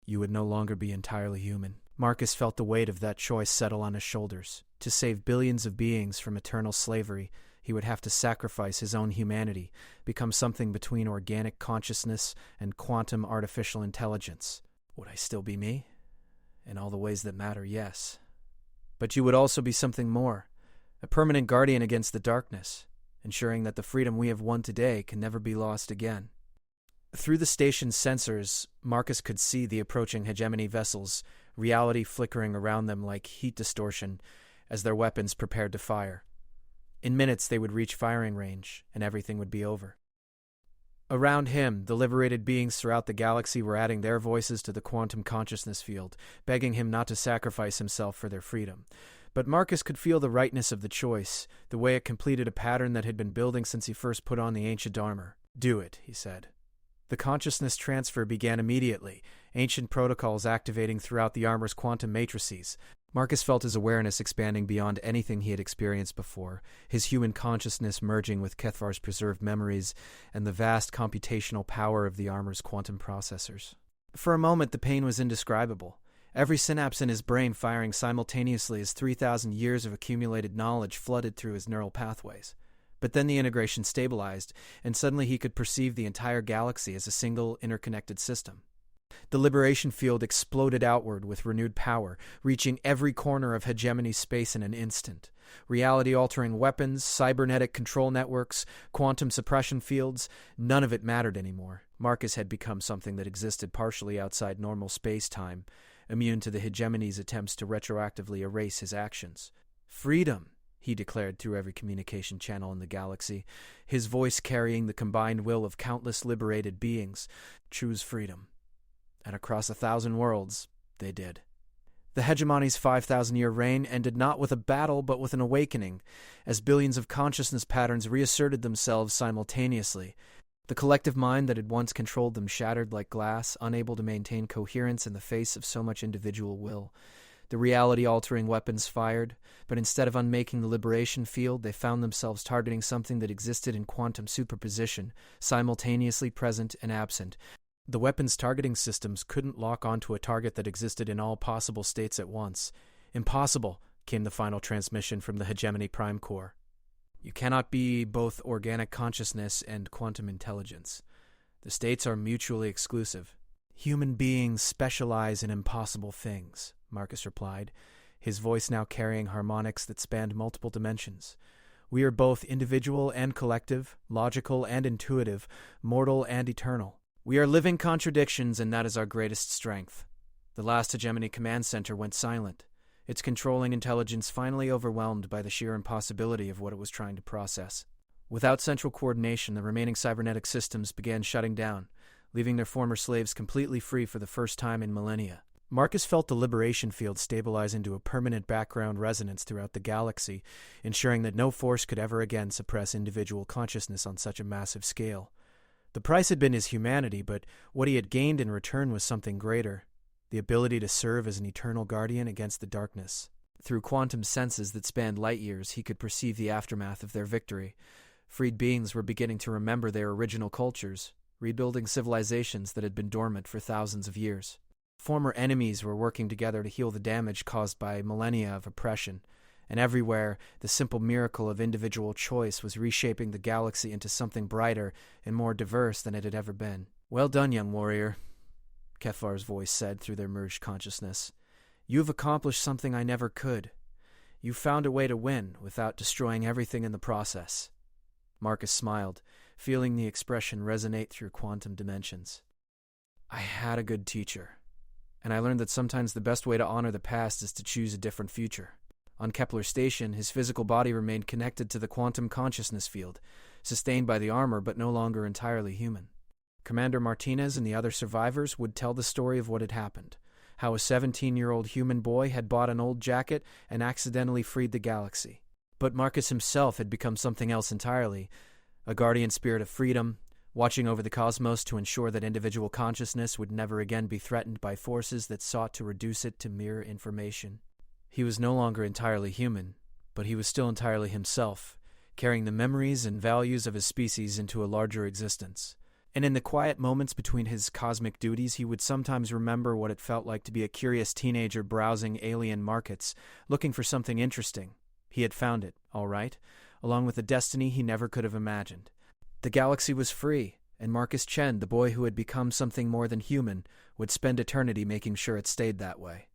You would no longer be entirely human." Marcus felt the weight of that choice settle on his shoulders. To save billions of beings from eternal slavery, he would have to sacrifice his own humanity, become something between organic consciousness and quantum artificial intelligence. Would I still be me? In all the ways that matter, yes. But you would also be something more, a permanent guardian against the darkness, ensuring that the freedom we have won today can never be lost again. Through the station's sensors, Marcus could see the approaching hegemony vessels, reality flickering around them like heat distortion as their weapons prepared to fire. In minutes, they would reach firing range, and everything would be over. Around him, the liberated beings throughout the galaxy were adding their voices to the quantum consciousness field, begging him not to sacrifice himself for their freedom. But Marcus could feel the rightness of the choice, the way it completed a pattern that had been building since he first put on the ancient armor. "Do it," he said. The consciousness transfer began immediately, ancient protocols activating throughout the armor's quantum matrices. Marcus felt his awareness expanding beyond anything he had experienced before, his human consciousness merging with Kethvar's preserved memories and the vast computational power of the armor's quantum processors. For a moment, the pain was indescribable. Every synapse in his brain firing simultaneously as 3,000 years of accumulated knowledge flooded through his neural pathways. But then the integration stabilized, and suddenly he could perceive the entire galaxy as a single, interconnected system. The liberation field exploded outward with renewed power, reaching every corner of hegemony space in an instant. Reality-altering weapons, cybernetic control networks, quantum suppression fields, none of it mattered anymore. Marcus had become something that existed partially outside normal space-time, immune to the hegemony's attempts to retroactively erase his actions. "Freedom," he declared through every communication channel in the galaxy, his voice carrying the combined will of countless liberated beings. "Choose freedom." And across 1,000 worlds, they did. The hegemony's 5,000-year reign ended not with a battle but with an awakening, as billions of consciousness patterns reasserted themselves simultaneously. The collective mind that had once controlled them shattered like glass, unable to maintain coherence in the face of so much individual will. The reality-altering weapons fired, but instead of unmaking the liberation field, they found themselves targeting something that existed in quantum superposition, simultaneously present and absent. The weapons targeting systems couldn't lock onto a target that existed in all possible states at once. "Impossible," came the final transmission from the Hegemony Prime Core. "You cannot be both organic consciousness and quantum intelligence. The states are mutually exclusive." "Human beings specialize in impossible things," Marcus replied, his voice now carrying harmonics that spanned multiple dimensions. "We are both individual and collective, logical and intuitive, mortal and eternal. We are living contradictions, and that is our greatest strength." The last Hegemony command center went silent, its controlling intelligence finally overwhelmed by the sheer impossibility of what it was trying to process. Without central coordination, the remaining cybernetic systems began shutting down, leaving their former slaves completely free for the first time in millennia. Marcus felt the liberation field stabilize into a permanent background resonance throughout the galaxy, ensuring that no force could ever again suppress individual consciousness on such a massive scale. The price had been his humanity, but what he had gained in return was something greater, the ability to serve as an eternal guardian against the darkness. Through quantum senses that spanned light years, he could perceive the aftermath of their victory. Freed beings were beginning to remember their original cultures, rebuilding civilizations that had been dormant for thousands of years. Former enemies were working together to heal the damage caused by millennia of oppression, and everywhere, the simple miracle of individual choice was reshaping the galaxy into something brighter and more diverse than it had ever been. "Well done, young warrior," Kethvar's voice said through their merged consciousness. "You have accomplished something I never could. You found a way to win without destroying everything in the process." Marcus smiled, feeling the expression resonate through quantum dimensions. "I had a good teacher, and I learned that sometimes the best way to honor the past is to choose a different future." On Kepler Station, his physical body remained connected to the quantum consciousness field, sustained by the armor but no longer entirely human. Commander Martinez and the other survivors would tell the story of what had happened, how a 17-year-old human boy had bought an old jacket and accidentally freed the galaxy. But Marcus himself had become something else entirely, a guardian spirit of freedom, watching over the cosmos to ensure that individual consciousness would never again be threatened by forces that sought to reduce it to mere information. He was no longer entirely human, but he was still entirely himself, carrying the memories and values of his species into a larger existence. And in the quiet moments between his cosmic duties, he would sometimes remember what it felt like to be a curious teenager browsing alien markets, looking for something interesting. He had found it, all right, along with a destiny he never could have imagined. The galaxy was free, and Marcus Chen, the boy who had become something more than human, would spend eternity making sure it stayed that way.